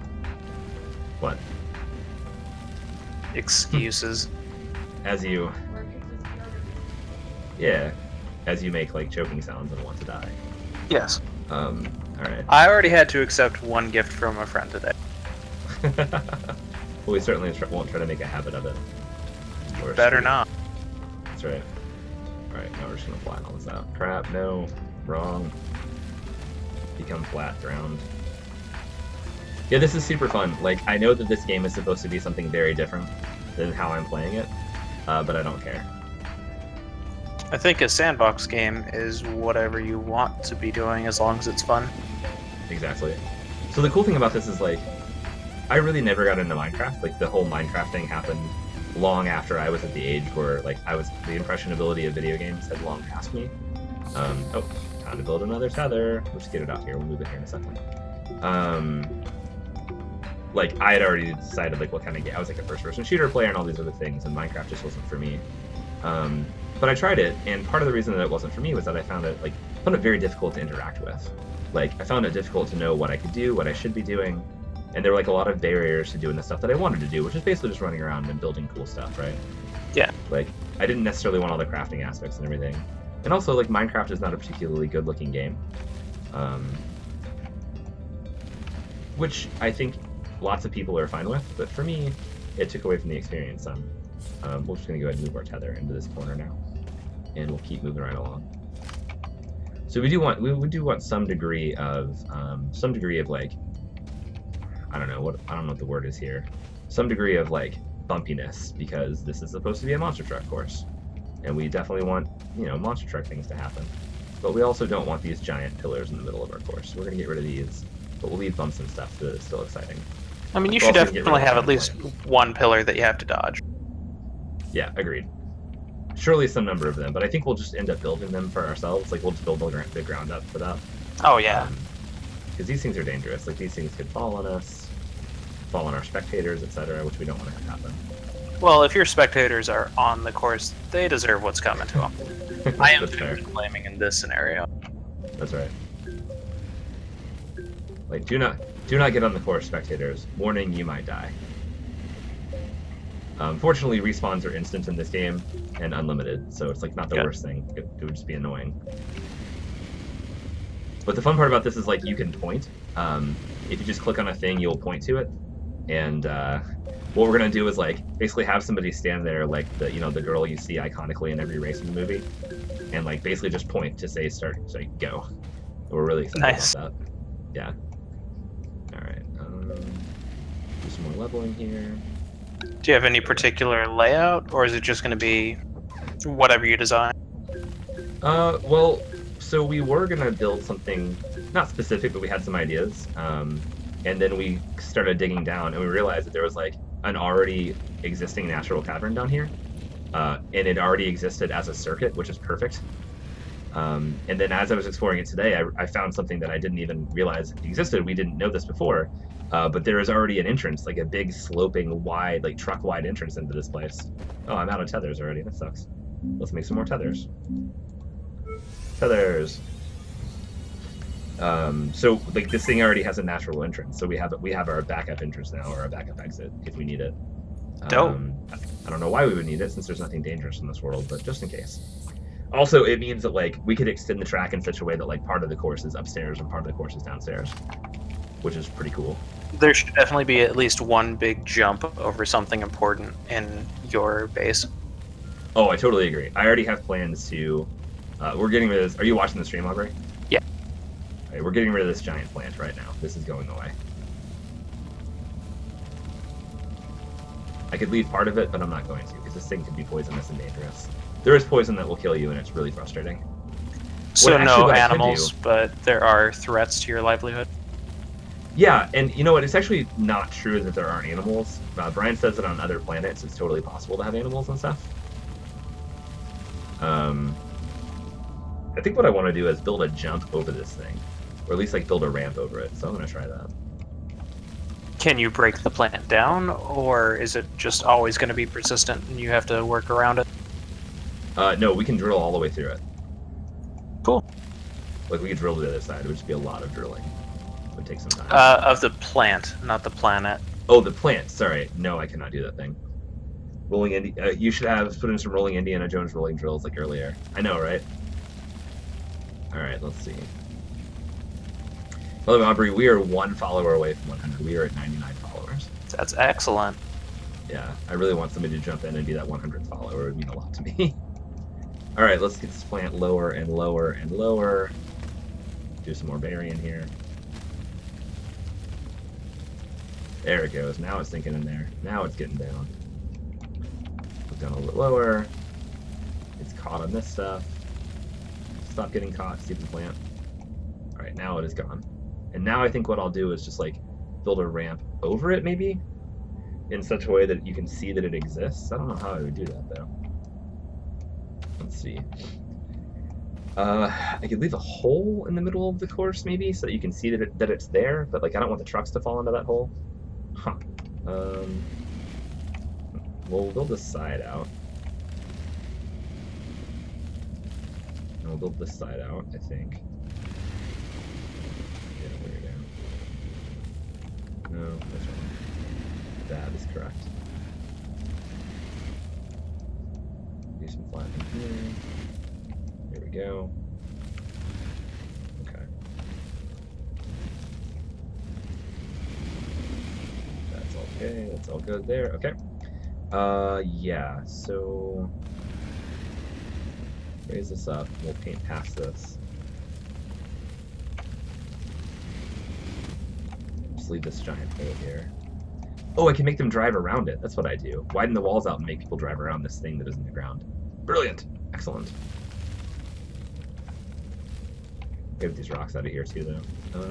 [SPEAKER 1] What?
[SPEAKER 2] Excuses.
[SPEAKER 1] As you... Yeah, as you make like choking sounds and want to die.
[SPEAKER 2] Yes.
[SPEAKER 1] Alright.
[SPEAKER 2] I already had to accept one gift from a friend today.
[SPEAKER 1] Well, we certainly won't try to make a habit of it.
[SPEAKER 2] Better not.
[SPEAKER 1] That's right. Alright, now we're just gonna flatten all this out. Crap, no. Wrong. Become flat, drowned. Yeah, this is super fun. Like, I know that this game is supposed to be something very different than how I'm playing it, but I don't care.
[SPEAKER 2] I think a sandbox game is whatever you want to be doing as long as it's fun.
[SPEAKER 1] Exactly. So the cool thing about this is, like, I really never got into Minecraft. Like, the whole Minecraft thing happened long after I was at the age where, like, the impressionability of video games had long passed me. Oh, time to build another tether. Let's get it out here. We'll move it here in a second. Like, I had already decided, like, what kind of game. I was, like, a first-person shooter player and all these other things, and Minecraft just wasn't for me. But I tried it, and part of the reason that it wasn't for me was that I found it very difficult to interact with. Like, I found it difficult to know what I could do, what I should be doing, and there were, like, a lot of barriers to doing the stuff that I wanted to do, which is basically just running around and building cool stuff, right?
[SPEAKER 2] Yeah.
[SPEAKER 1] Like, I didn't necessarily want all the crafting aspects and everything. And also, like, Minecraft is not a particularly good-looking game. Which I think lots of people are fine with, but for me, it took away from the experience some. We're just going to go ahead and move our tether into this corner now, and we'll keep moving right along. So we do want some degree of like, I don't know what the word is here, some degree of like bumpiness, because this is supposed to be a monster truck course, and we definitely want, you know, monster truck things to happen, but we also don't want these giant pillars in the middle of our course. So we're going to get rid of these, but we'll leave bumps and stuff so that it's still exciting.
[SPEAKER 2] I mean, you should definitely have at least one pillar that you have to dodge.
[SPEAKER 1] Yeah, agreed. Surely some number of them, but I think we'll just end up building them for ourselves. Like, we'll just build the ground up for that.
[SPEAKER 2] Oh, yeah.
[SPEAKER 1] Because these things are dangerous. Like, these things could fall on us, fall on our spectators, etc., which we don't want to have happen.
[SPEAKER 2] Well, if your spectators are on the course, they deserve what's coming to them. I am blaming in this scenario.
[SPEAKER 1] That's right. Like, do not get on the course, spectators. Warning, you might die. Fortunately, respawns are instant in this game and unlimited, so it's like not the worst thing. It would just be annoying. But the fun part about this is, like, you can point. If you just click on a thing, you'll point to it. And what we're gonna do is, like, basically have somebody stand there, like the girl you see iconically in every racing movie, and like basically just point to say start, so go. We're really excited about that. Yeah. All right. Do some more leveling here.
[SPEAKER 2] Do you have any particular layout, or is it just going to be whatever you design?
[SPEAKER 1] Well, so we were going to build something, not specific, but we had some ideas. And then we started digging down, and we realized that there was, like, an already existing natural cavern down here. And it already existed as a circuit, which is perfect. And then as I was exploring it today, I found something that I didn't even realize existed. We didn't know this before. But there is already an entrance, like a big sloping, wide, like truck-wide entrance into this place. Oh, I'm out of tethers already. That sucks. Let's make some more tethers. Tethers. So like this thing already has a natural entrance, so we have our backup entrance now, or our backup exit if we need it.
[SPEAKER 2] Dope.
[SPEAKER 1] I don't know why we would need it, since there's nothing dangerous in this world, but just in case. Also, it means that, like, we could extend the track in such a way that, like, part of the course is upstairs and part of the course is downstairs, which is pretty cool.
[SPEAKER 2] There should definitely be at least one big jump over something important in your base.
[SPEAKER 1] Oh, I totally agree. I already have plans to... we're getting rid of this... Are you watching the stream, Aubrey?
[SPEAKER 2] Yeah.
[SPEAKER 1] All right, we're getting rid of this giant plant right now. This is going away. I could leave part of it, but I'm not going to, because this thing could be poisonous and dangerous. There is poison that will kill you, and it's really frustrating.
[SPEAKER 2] So no animals, but there are threats to your livelihood?
[SPEAKER 1] Yeah, and you know what? It's actually not true that there aren't animals. Brian says that on other planets it's totally possible to have animals and stuff. I think what I want to do is build a jump over this thing, or at least like build a ramp over it. So I'm going to try that.
[SPEAKER 2] Can you break the plant down, or is it just always going to be persistent and you have to work around it?
[SPEAKER 1] No, we can drill all the way through it.
[SPEAKER 2] Cool.
[SPEAKER 1] Like, we could drill to the other side. It would just be a lot of drilling. It would take some time.
[SPEAKER 2] Of the plant, not the planet.
[SPEAKER 1] Oh, the plant. Sorry. No, I cannot do that thing. Rolling you should have put in some rolling Indiana Jones rolling drills like earlier. I know, right? Alright, let's see. Well, Aubrey, we are 1 follower away from 100. We are at 99 followers.
[SPEAKER 2] That's excellent.
[SPEAKER 1] Yeah, I really want somebody to jump in and be that 100th follower. It would mean a lot to me. Alright, let's get this plant lower and lower and lower. Do some more berry in here. There it goes. Now it's sinking in there. Now it's getting down. Put down a little bit lower. It's caught on this stuff. Stop getting caught, stupid plant. Alright, now it is gone. And now I think what I'll do is just like build a ramp over it maybe? In such a way that you can see that it exists. I don't know how I would do that though. Let's see. I could leave a hole in the middle of the course maybe so that you can see that it's there, but like I don't want the trucks to fall into that hole. Huh. We'll build this side out. And we'll build this side out, I think. Yeah, there we go. No, that's wrong. That is correct. Do some flattening here. There we go. Okay. That's okay. That's all good there. Okay. Yeah. So raise this up. We'll paint past this. Just leave this giant hole here. Oh, I can make them drive around it. That's what I do. Widen the walls out and make people drive around this thing that is in the ground. Brilliant. Excellent. Get these rocks out of here too, though.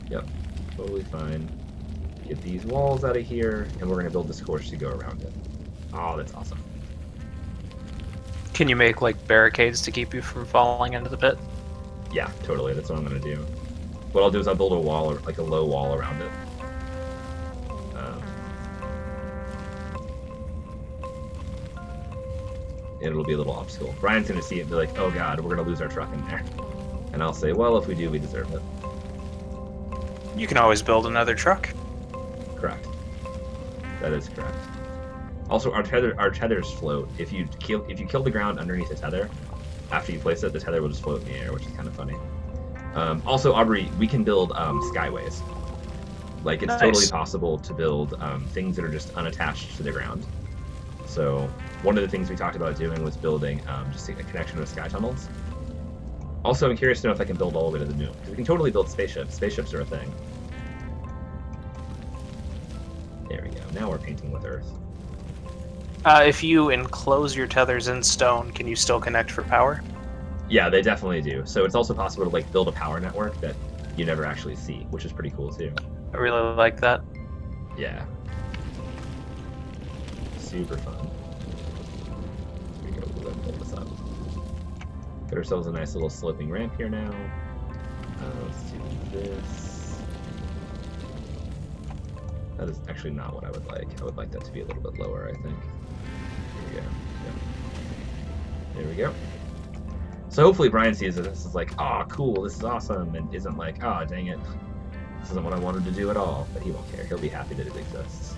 [SPEAKER 1] Yep. Totally fine. Get these walls out of here, and we're going to build this course to go around it. Oh, that's awesome.
[SPEAKER 2] Can you make like barricades to keep you from falling into the pit?
[SPEAKER 1] Yeah, totally. That's what I'm going to do. What I'll do is I'll build a wall, like a low wall around it. It'll be a little obstacle. Brian's going to see it and be like, oh god, we're going to lose our truck in there. And I'll say, well, if we do, we deserve it.
[SPEAKER 2] You can always build another truck.
[SPEAKER 1] Correct. That is correct. Also, our tethers float. If you kill the ground underneath the tether, after you place it, the tether will just float in the air, which is kind of funny. Also, Aubrey, we can build skyways. Like, it's totally possible to build things that are just unattached to the ground. So, one of the things we talked about doing was building just a connection with sky tunnels. Also, I'm curious to know if I can build all the way to the moon. Because we can totally build spaceships. Spaceships are a thing. There we go. Now we're painting with Earth.
[SPEAKER 2] If you enclose your tethers in stone, can you still connect for power?
[SPEAKER 1] Yeah, they definitely do. So it's also possible to like build a power network that you never actually see, which is pretty cool too.
[SPEAKER 2] I really like that.
[SPEAKER 1] Yeah. Super fun. Here we go. We'll go pull this up. Get ourselves a nice little sloping ramp here now. Let's do this. That is actually not what I would like. I would like that to be a little bit lower, I think. Here we go. Yep. There we go. So hopefully Brian sees that this is like, oh, cool, this is awesome, and isn't like, oh, dang it, this isn't what I wanted to do at all. But he won't care. He'll be happy that it exists.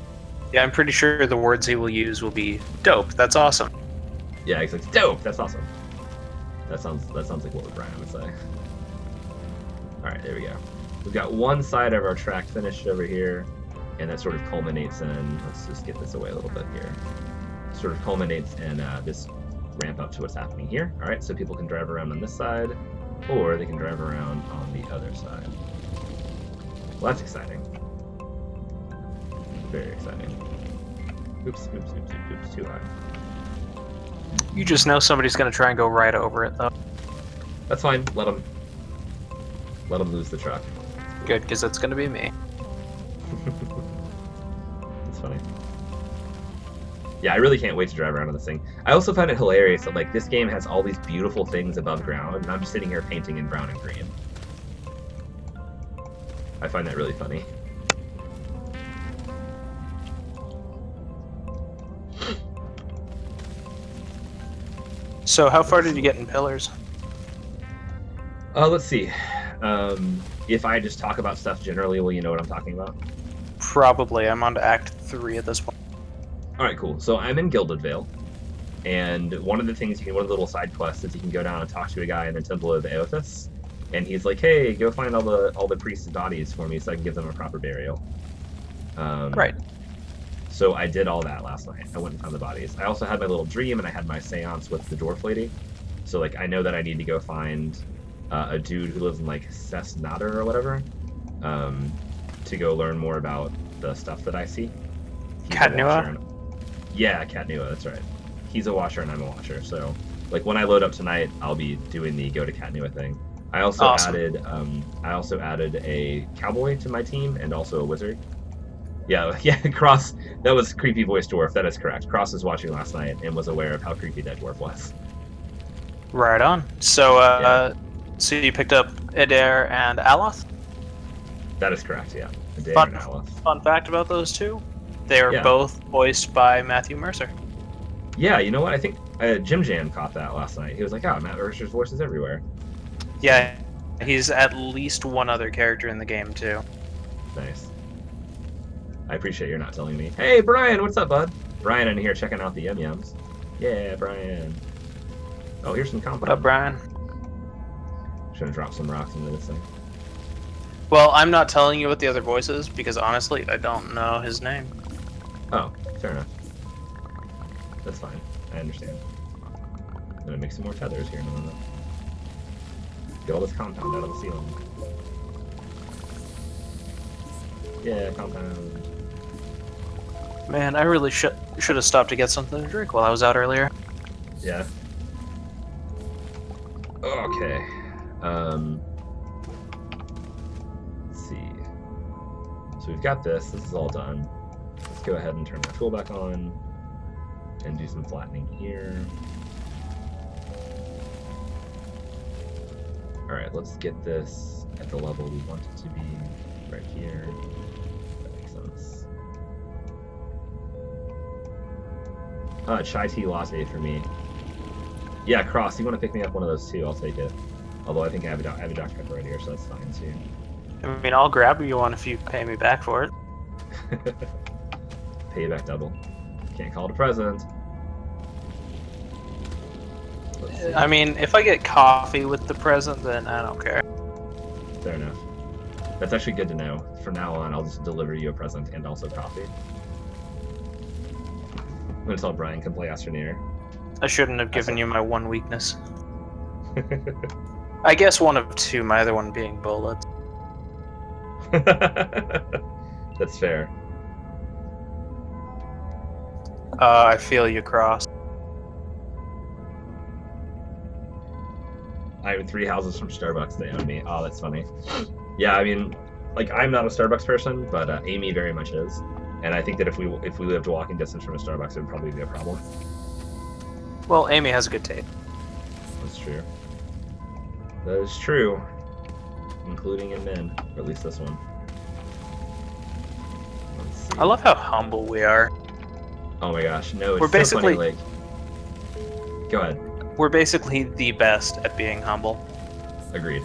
[SPEAKER 2] Yeah, I'm pretty sure the words he will use will be dope. That's awesome.
[SPEAKER 1] Yeah, he's like, dope. That's awesome. That sounds like what Brian would say. All right, there we go. We've got one side of our track finished over here, and that sort of culminates in. Let's just get this away a little bit here. Sort of culminates in this ramp up to what's happening here. All right, so people can drive around on this side, or they can drive around on the other side. Well, that's exciting. Very exciting. Oops, too high.
[SPEAKER 2] You just know somebody's going to try and go right over it, though.
[SPEAKER 1] That's fine. Let them lose the truck.
[SPEAKER 2] Good, because it's going to be me.
[SPEAKER 1] That's funny. Yeah, I really can't wait to drive around on this thing. I also find it hilarious that like this game has all these beautiful things above ground, and I'm just sitting here painting in brown and green. I find that really funny.
[SPEAKER 2] So how far did you get in pillars?
[SPEAKER 1] Let's see. If I just talk about stuff generally, will you know what I'm talking about?
[SPEAKER 2] Probably. I'm on to Act 3 at this point.
[SPEAKER 1] Alright, cool. So I'm in Gilded Vale, and one of the things, one of the little side quests is you can go down and talk to a guy in the Temple of Aothas, and he's like, hey, go find all the priests' bodies for me so I can give them a proper burial.
[SPEAKER 2] Right.
[SPEAKER 1] So I did all that last night. I went and found the bodies. I also had my little dream, and I had my seance with the dwarf lady. So like I know that I need to go find a dude who lives in like Cessnader or whatever, to go learn more about the stuff that I see. He's a
[SPEAKER 2] Katnua?
[SPEAKER 1] watcher and- Yeah, Katnua, that's right. He's a watcher and I'm a watcher, so like when I load up tonight, I'll be doing the go to Katnua thing. I also
[SPEAKER 2] Awesome.
[SPEAKER 1] added a cowboy to my team and also a wizard. Yeah, yeah, Cross. That was creepy voice dwarf. That is correct. Cross was watching last night and was aware of how creepy that dwarf was.
[SPEAKER 2] Right on. So, so you picked up Adair and Aloth?
[SPEAKER 1] That is correct. Yeah, Adair
[SPEAKER 2] Fun,
[SPEAKER 1] and Aleph.
[SPEAKER 2] fun fact about those two: they are
[SPEAKER 1] Yeah.
[SPEAKER 2] both voiced by Matthew Mercer.
[SPEAKER 1] Yeah, you know what? I think Jim Jan caught that last night. He was like, "Oh, Matt Mercer's voice is everywhere."
[SPEAKER 2] Yeah, he's at least one other character in the game too.
[SPEAKER 1] Nice. I appreciate you're not telling me. Hey, Brian, what's up, bud? Brian in here checking out the Yum Yums. Yeah, Brian. Oh, here's some compound.
[SPEAKER 2] What up, Brian?
[SPEAKER 1] Should have dropped some rocks into this thing.
[SPEAKER 2] Well, I'm not telling you what the other voice is because honestly, I don't know his name.
[SPEAKER 1] Oh, fair enough. That's fine. I understand. I'm gonna make some more tethers here in a minute. Get all this compound out of the ceiling. Yeah, compound.
[SPEAKER 2] Man, I really should have stopped to get something to drink while I was out earlier.
[SPEAKER 1] Yeah. Okay. Let's see. So we've got this. This is all done. Let's go ahead and turn our tool back on and do some flattening here. Alright, let's get this at the level we want it to be right here. That makes sense. Chai tea latte for me. Yeah, Cross, you want to pick me up one of those too? I'll take it. Although I think I have a Dr. Pepper right here, so that's fine too.
[SPEAKER 2] I mean, I'll grab you one if you pay me back for it.
[SPEAKER 1] Pay you back double. Can't call it a present. Let's see.
[SPEAKER 2] I mean, if I get coffee with the present, then I don't care.
[SPEAKER 1] Fair enough. That's actually good to know. From now on, I'll just deliver you a present and also coffee. I'm gonna tell Brian come play Astroneer.
[SPEAKER 2] I shouldn't have given you my one weakness. I guess one of two, my other one being bullets.
[SPEAKER 1] That's fair.
[SPEAKER 2] I feel you, Cross.
[SPEAKER 1] I have 3 houses from Starbucks. They own me. Oh, that's funny. Yeah, I mean, like I'm not a Starbucks person, but Amy very much is, and I think that if we lived walking distance from a Starbucks, it would probably be a problem.
[SPEAKER 2] Well, Amy has a good taste.
[SPEAKER 1] That's true. That is true, including in men, or at least this one. Let's see.
[SPEAKER 2] I love how humble we are.
[SPEAKER 1] Oh my gosh, no! It's
[SPEAKER 2] We're
[SPEAKER 1] so
[SPEAKER 2] basically-
[SPEAKER 1] funny. Like, go ahead.
[SPEAKER 2] We're basically the best at being humble.
[SPEAKER 1] Agreed.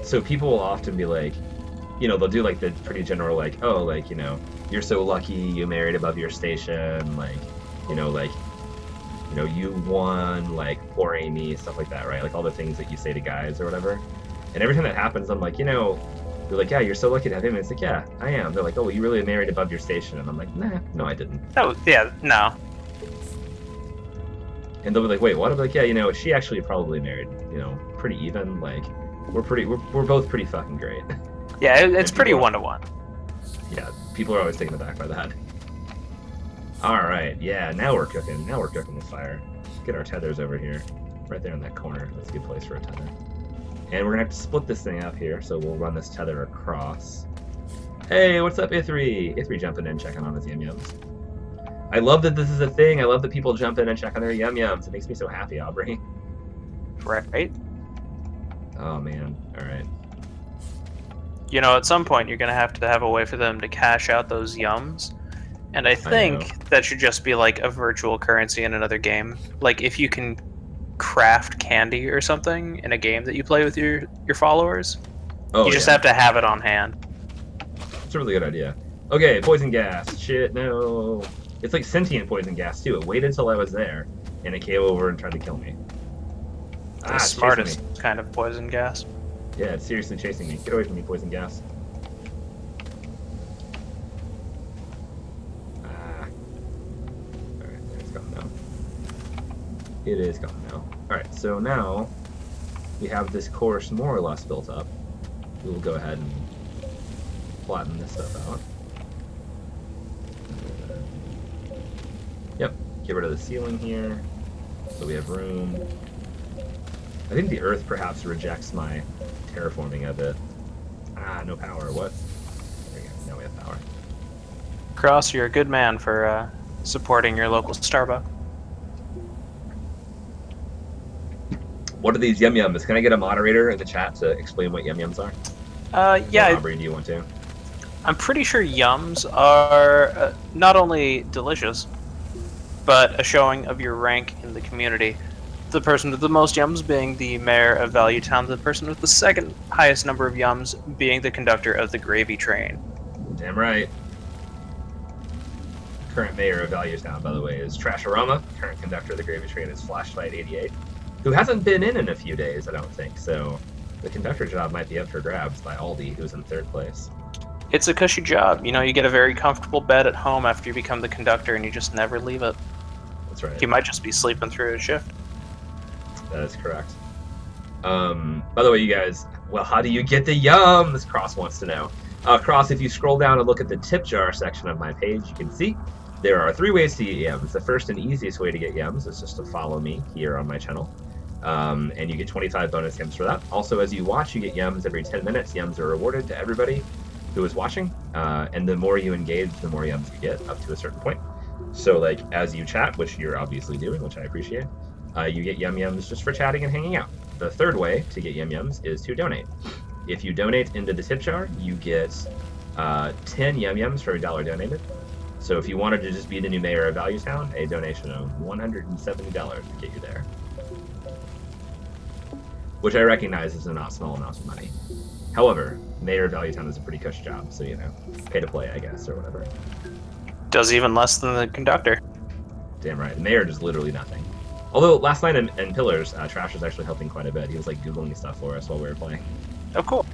[SPEAKER 1] So people will often be like, you know, they'll do like the pretty general, like, oh, like, you know, you're so lucky you married above your station, like, you know, you won, like, poor Amy, stuff like that, right? Like all the things that you say to guys or whatever. And every time that happens, I'm like, you know, they're like, yeah, you're so lucky to have him. And it's like, yeah, I am. They're like, oh, well, you really married above your station. And I'm like, nah, no, I didn't.
[SPEAKER 2] Oh, yeah, no.
[SPEAKER 1] And they'll be like, wait, what? I'm like, yeah, you know, she actually probably married, you know, pretty even. Like, we're both pretty fucking great.
[SPEAKER 2] Yeah, it's
[SPEAKER 1] And
[SPEAKER 2] pretty
[SPEAKER 1] people-
[SPEAKER 2] one-to-one.
[SPEAKER 1] Yeah, people are always taken aback by that. All right, yeah, now we're cooking. Now we're cooking with fire. Get our tethers over here, right there in that corner. That's a good place for a tether. And we're gonna have to split this thing up here, so we'll run this tether across. Hey, what's up, Ithri? Ithri jumping in, checking on his yum yums. I love that this is a thing. I love that people jump in and check on their yum yums. It makes me so happy, Aubrey.
[SPEAKER 2] Right?
[SPEAKER 1] Oh man, all right.
[SPEAKER 2] You know, at some point, you're going to have a way for them to cash out those yums. And I
[SPEAKER 1] know.
[SPEAKER 2] think that should just be like a virtual currency in another game. Like, if you can craft candy or something in a game that you play with your followers,
[SPEAKER 1] Oh,
[SPEAKER 2] you just
[SPEAKER 1] yeah.
[SPEAKER 2] have to have it on hand.
[SPEAKER 1] It's a really good idea. Okay, poison gas. Shit, no. It's like sentient poison gas, too. It waited till I was there, and it came over and tried to kill me.
[SPEAKER 2] The
[SPEAKER 1] it's chasing
[SPEAKER 2] smartest
[SPEAKER 1] me.
[SPEAKER 2] kind of poison gas.
[SPEAKER 1] Yeah, it's seriously chasing me. Get away from me, poison gas. Alright, there, it's gone now. It is gone now. Alright, so now we have this course more or less built up. We will go ahead and flatten this stuff out. Yep, get rid of the ceiling here, so we have room. I think the Earth perhaps rejects my terraforming a bit. Ah, no power, what? There we go, now we have power.
[SPEAKER 2] Cross, you're a good man for supporting your local Starbucks.
[SPEAKER 1] What are these yum-yums? Can I get a moderator in the chat to explain what yum-yums are?
[SPEAKER 2] Yeah.
[SPEAKER 1] Or Aubrey, do you want to?
[SPEAKER 2] I'm pretty sure yums are not only delicious, but a showing of your rank in the community. The person with the most yums being the mayor of Value Town, the person with the second highest number of yums being the conductor of the gravy train.
[SPEAKER 1] Damn right. Current mayor of Value Town, by the way, is Trasharama. Current conductor of the gravy train is Flashlight88, who hasn't been in a few days, I don't think, so the conductor job might be up for grabs by Aldi, who's in 3rd place.
[SPEAKER 2] It's a cushy job. You know, you get a very comfortable bed at home after you become the conductor, and you just never leave it.
[SPEAKER 1] That's right.
[SPEAKER 2] You might just be sleeping through a shift.
[SPEAKER 1] That is correct. By the way, you guys, well, how do you get the yums? Cross wants to know. Cross, if you scroll down and look at the tip jar section of my page, you can see there are 3 ways to get yums. The first and easiest way to get yums is just to follow me here on my channel. And you get 25 bonus yums for that. Also, as you watch, you get yums every 10 minutes. Yums are rewarded to everybody who is watching. And the more you engage, the more yums you get up to a certain point. So, like, as you chat, which you're obviously doing, which I appreciate, you get yums just for chatting and hanging out. The third way to get yums is to donate. If you donate into the tip jar, you get 10 yums for every $1 donated. So if you wanted to just be the new mayor of Value Town, a donation of $170 would get you there. Which I recognize is a not small amount of money. However, mayor of Value Town is a pretty cush job, so, you know, pay to play, I guess, or whatever.
[SPEAKER 2] Does even less than the conductor.
[SPEAKER 1] Damn right. The mayor does literally nothing. Although last night in Pillars, Trash was actually helping quite a bit. He was like Googling stuff for us while we were playing.
[SPEAKER 2] Oh, cool.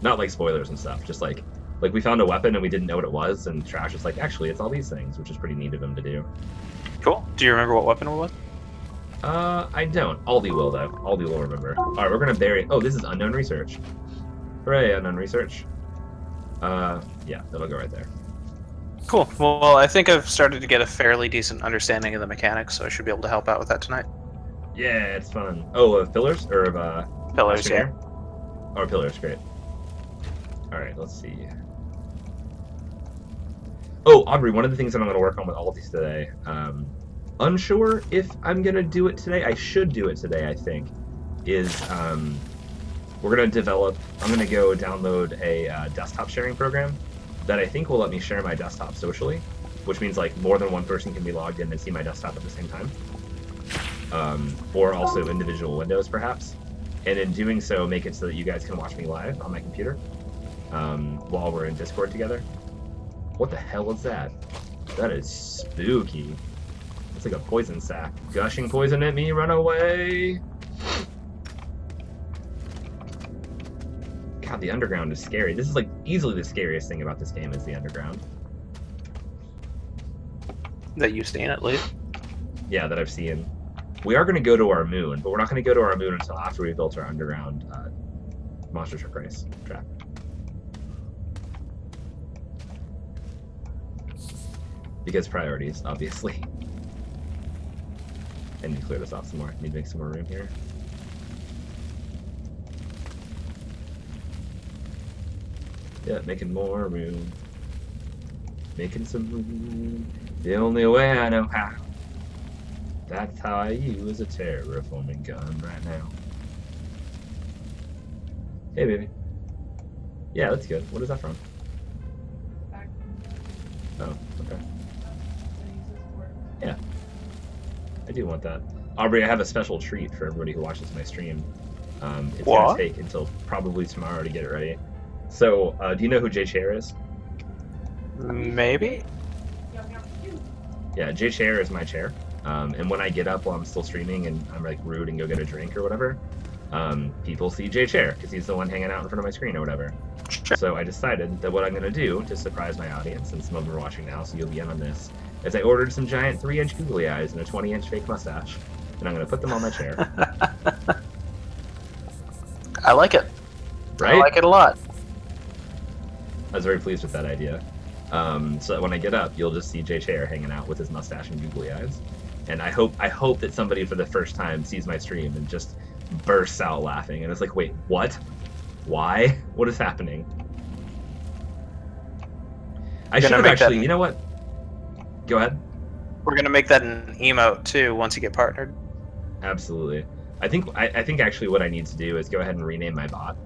[SPEAKER 1] Not like spoilers and stuff, just like we found a weapon and we didn't know what it was, and Trash was like, actually, it's all these things, which is pretty neat of him to do.
[SPEAKER 2] Cool. Do you remember what weapon it was?
[SPEAKER 1] I don't. Aldi will, though. Aldi will remember. Alright, we're gonna bury... Oh, this is unknown research. Hooray, unknown research. Yeah, that'll go right there.
[SPEAKER 2] Cool. Well, I think I've started to get a fairly decent understanding of the mechanics, so I should be able to help out with that tonight.
[SPEAKER 1] Yeah, it's fun. Oh, of Pillars? Or of,
[SPEAKER 2] Pillars, yeah.
[SPEAKER 1] Oh, Pillars, great. Alright, let's see. Oh, Aubrey, one of the things that I'm going to work on with Aldi today, unsure if I'm going to do it today, I should do it today, I think, is we're going to develop, I'm going to go download a desktop sharing program that I think will let me share my desktop socially, which means like more than one person can be logged in and see my desktop at the same time. Or also individual windows, perhaps. And in doing so, make it so that you guys can watch me live on my computer while we're in Discord together. What the hell is that? That is spooky. It's like a poison sac. Gushing poison at me, run away! God, the underground is scary. This is like easily the scariest thing about this game is the underground.
[SPEAKER 2] That you've seen, at least?
[SPEAKER 1] Yeah, that I've seen. We are going to go to our moon, but we're not going to go to our moon until after we built our underground Monster Truck Race track. Because priorities, obviously. I need to clear this off some more. I need to make some more room here. Yeah, making more room. Making some room. The only way I know how. That's how I use a terraforming gun right now. Hey, baby. Yeah, that's good. What is that from? Oh, okay. Yeah. I do want that. Aubrey, I have a special treat for everybody who watches my stream. It's going to take until probably tomorrow to get it ready. So, do you know who Jay Chair is?
[SPEAKER 2] Maybe?
[SPEAKER 1] Yeah, Jay Chair is my chair. And when I get up while I'm still streaming and I'm like rude and go get a drink or whatever, people see Jay Chair because he's the one hanging out in front of my screen or whatever.
[SPEAKER 2] Sure.
[SPEAKER 1] So I decided that what I'm going to do to surprise my audience, and some of them are watching now, so you'll be in on this, is I ordered some giant 3-inch googly eyes and a 20-inch fake mustache, and I'm going to put them on my chair.
[SPEAKER 2] I like it.
[SPEAKER 1] Right?
[SPEAKER 2] I like it a lot.
[SPEAKER 1] I was very pleased with that idea. So that when I get up, you'll just see Jay Chair hanging out with his mustache and googly eyes. And I hope that somebody for the first time sees my stream and just bursts out laughing. And it's like, wait, what? Why? What is happening? I should have actually, you know what? Go ahead.
[SPEAKER 2] We're gonna make that an emote too once you get partnered.
[SPEAKER 1] Absolutely. I think actually what I need to do is go ahead and rename my bot.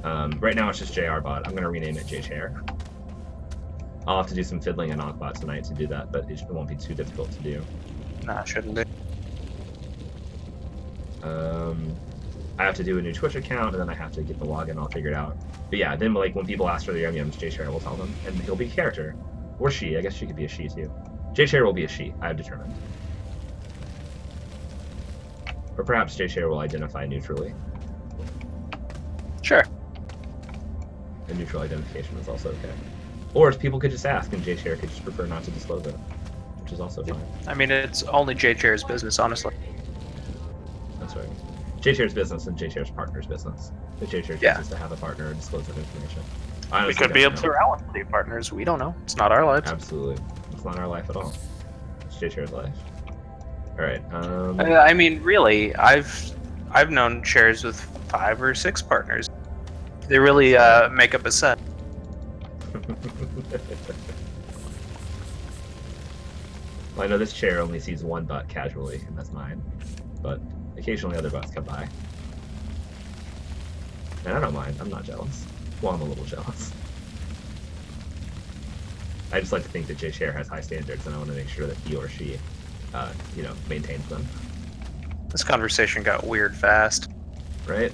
[SPEAKER 1] Right now it's just JR bot. I'm gonna rename it J Chair. I'll have to do some fiddling in Onkbot tonight to do that, but it won't be too difficult to do.
[SPEAKER 2] Nah, shouldn't be.
[SPEAKER 1] I have to do a new Twitch account, and then I have to get the login all figured out. But yeah, then like when people ask for their yum-yums, J Chair will tell them, and he'll be a character. Or she. I guess she could be a she too. J Chair will be a she, I've determined. Or perhaps J Chair will identify neutrally.
[SPEAKER 2] Sure.
[SPEAKER 1] And neutral identification is also okay. Or people could just ask, and J Chair could just prefer not to disclose it, which is also fine.
[SPEAKER 2] I mean, it's only J Chair's business, honestly.
[SPEAKER 1] That's right. J Chair's business and J Chair's partner's business. If J Chair chooses to have a partner and disclose that information.
[SPEAKER 2] We could be able to be partners. We don't know. It's not our lives.
[SPEAKER 1] Absolutely. It's not our life at all. It's J Chair's life. All right.
[SPEAKER 2] I mean, really, I've known chairs with 5 or 6 partners. They really make up a set.
[SPEAKER 1] Well, I know this chair only sees one butt casually, and that's mine. But occasionally other butts come by. And I don't mind. I'm not jealous. Well, I'm a little jealous. I just like to think that J Chair has high standards, and I want to make sure that he or she, maintains them.
[SPEAKER 2] This conversation got weird fast.
[SPEAKER 1] Right?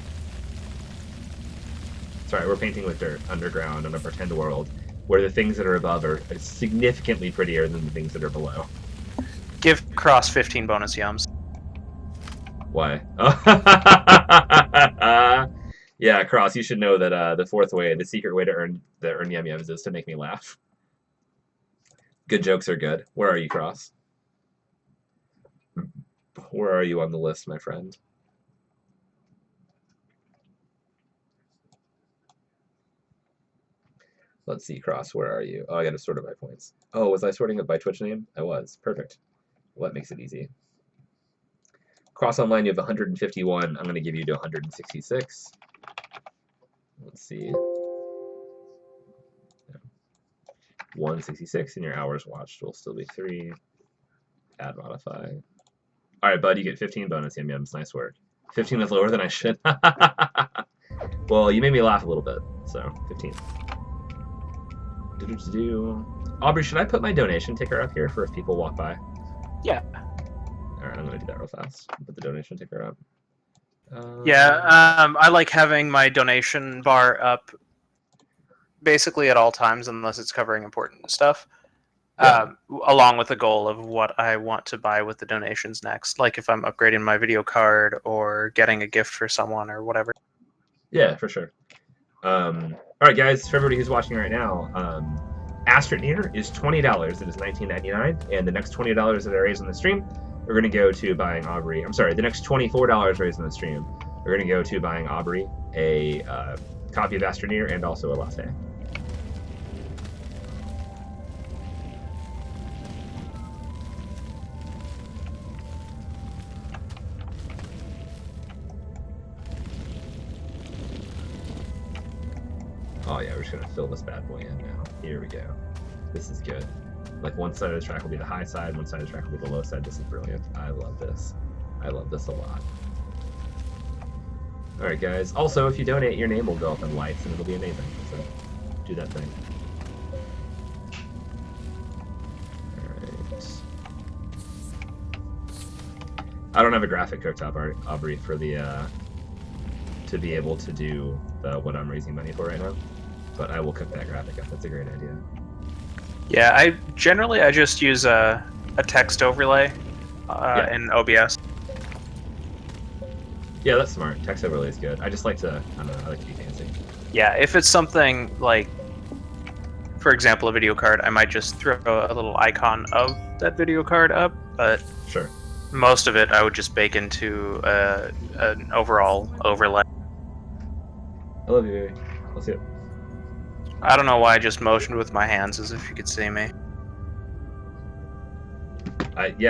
[SPEAKER 1] It's alright, we're painting with dirt underground in a pretend world where the things that are above are significantly prettier than the things that are below.
[SPEAKER 2] Give Cross 15 bonus yums.
[SPEAKER 1] Why? Yeah, Cross, you should know that the fourth way, the secret way to earn yum-yums is to make me laugh. Good jokes are good. Where are you, Cross? Where are you on the list, my friend? Let's see, Cross, where are you? Oh, I got to sort it by points. Oh, was I sorting it by Twitch name? I was. Perfect. Well, that makes it easy. Cross Online, you have 151. I'm going to give you to 166. Let's see. 166, and your hours watched will still be 3. Add modify. All right, bud, you get 15 bonus yum-yums. Nice work. 15 is lower than I should. Well, you made me laugh a little bit, so 15. Aubrey, should I put my donation ticker up here for if people walk by?
[SPEAKER 2] Yeah.
[SPEAKER 1] All right, I'm going to do that real fast. Put the donation ticker up.
[SPEAKER 2] I like having my donation bar up basically at all times unless it's covering important stuff. Yeah. Along with the goal of what I want to buy with the donations next, like if I'm upgrading my video card or getting a gift for someone or whatever.
[SPEAKER 1] Yeah, for sure. All right, guys, for everybody who's watching right now, Astroneer is $20. It is $19.99, and the next $20 that I raise on the stream are going to go to buying Aubrey. I'm sorry, the next $24 raised on the stream are going to go to buying Aubrey a copy of Astroneer and also a latte. Oh yeah, we're just gonna fill this bad boy in now. Here we go. This is good. Like one side of the track will be the high side, one side of the track will be the low side. This is brilliant. I love this. I love this a lot. Alright guys, also if you donate, your name will go up in lights and it'll be amazing. So do that thing. Alright. I don't have a graphic cooked up, Aubrey, for the to be able to do what I'm raising money for right now. But I will cook that graphic up. That's a great idea.
[SPEAKER 2] Yeah, I just use a text overlay in OBS.
[SPEAKER 1] Yeah, that's smart. Text overlay is good. I just like to, I don't know, I like to be fancy.
[SPEAKER 2] Yeah, if it's something like, for example, a video card, I might just throw a little icon of that video card up, but
[SPEAKER 1] sure.
[SPEAKER 2] Most of it I would just bake into an overall overlay.
[SPEAKER 1] I love you, baby. Let's see it.
[SPEAKER 2] I don't know why I just motioned with my hands as if you could see me.
[SPEAKER 1] Yeah,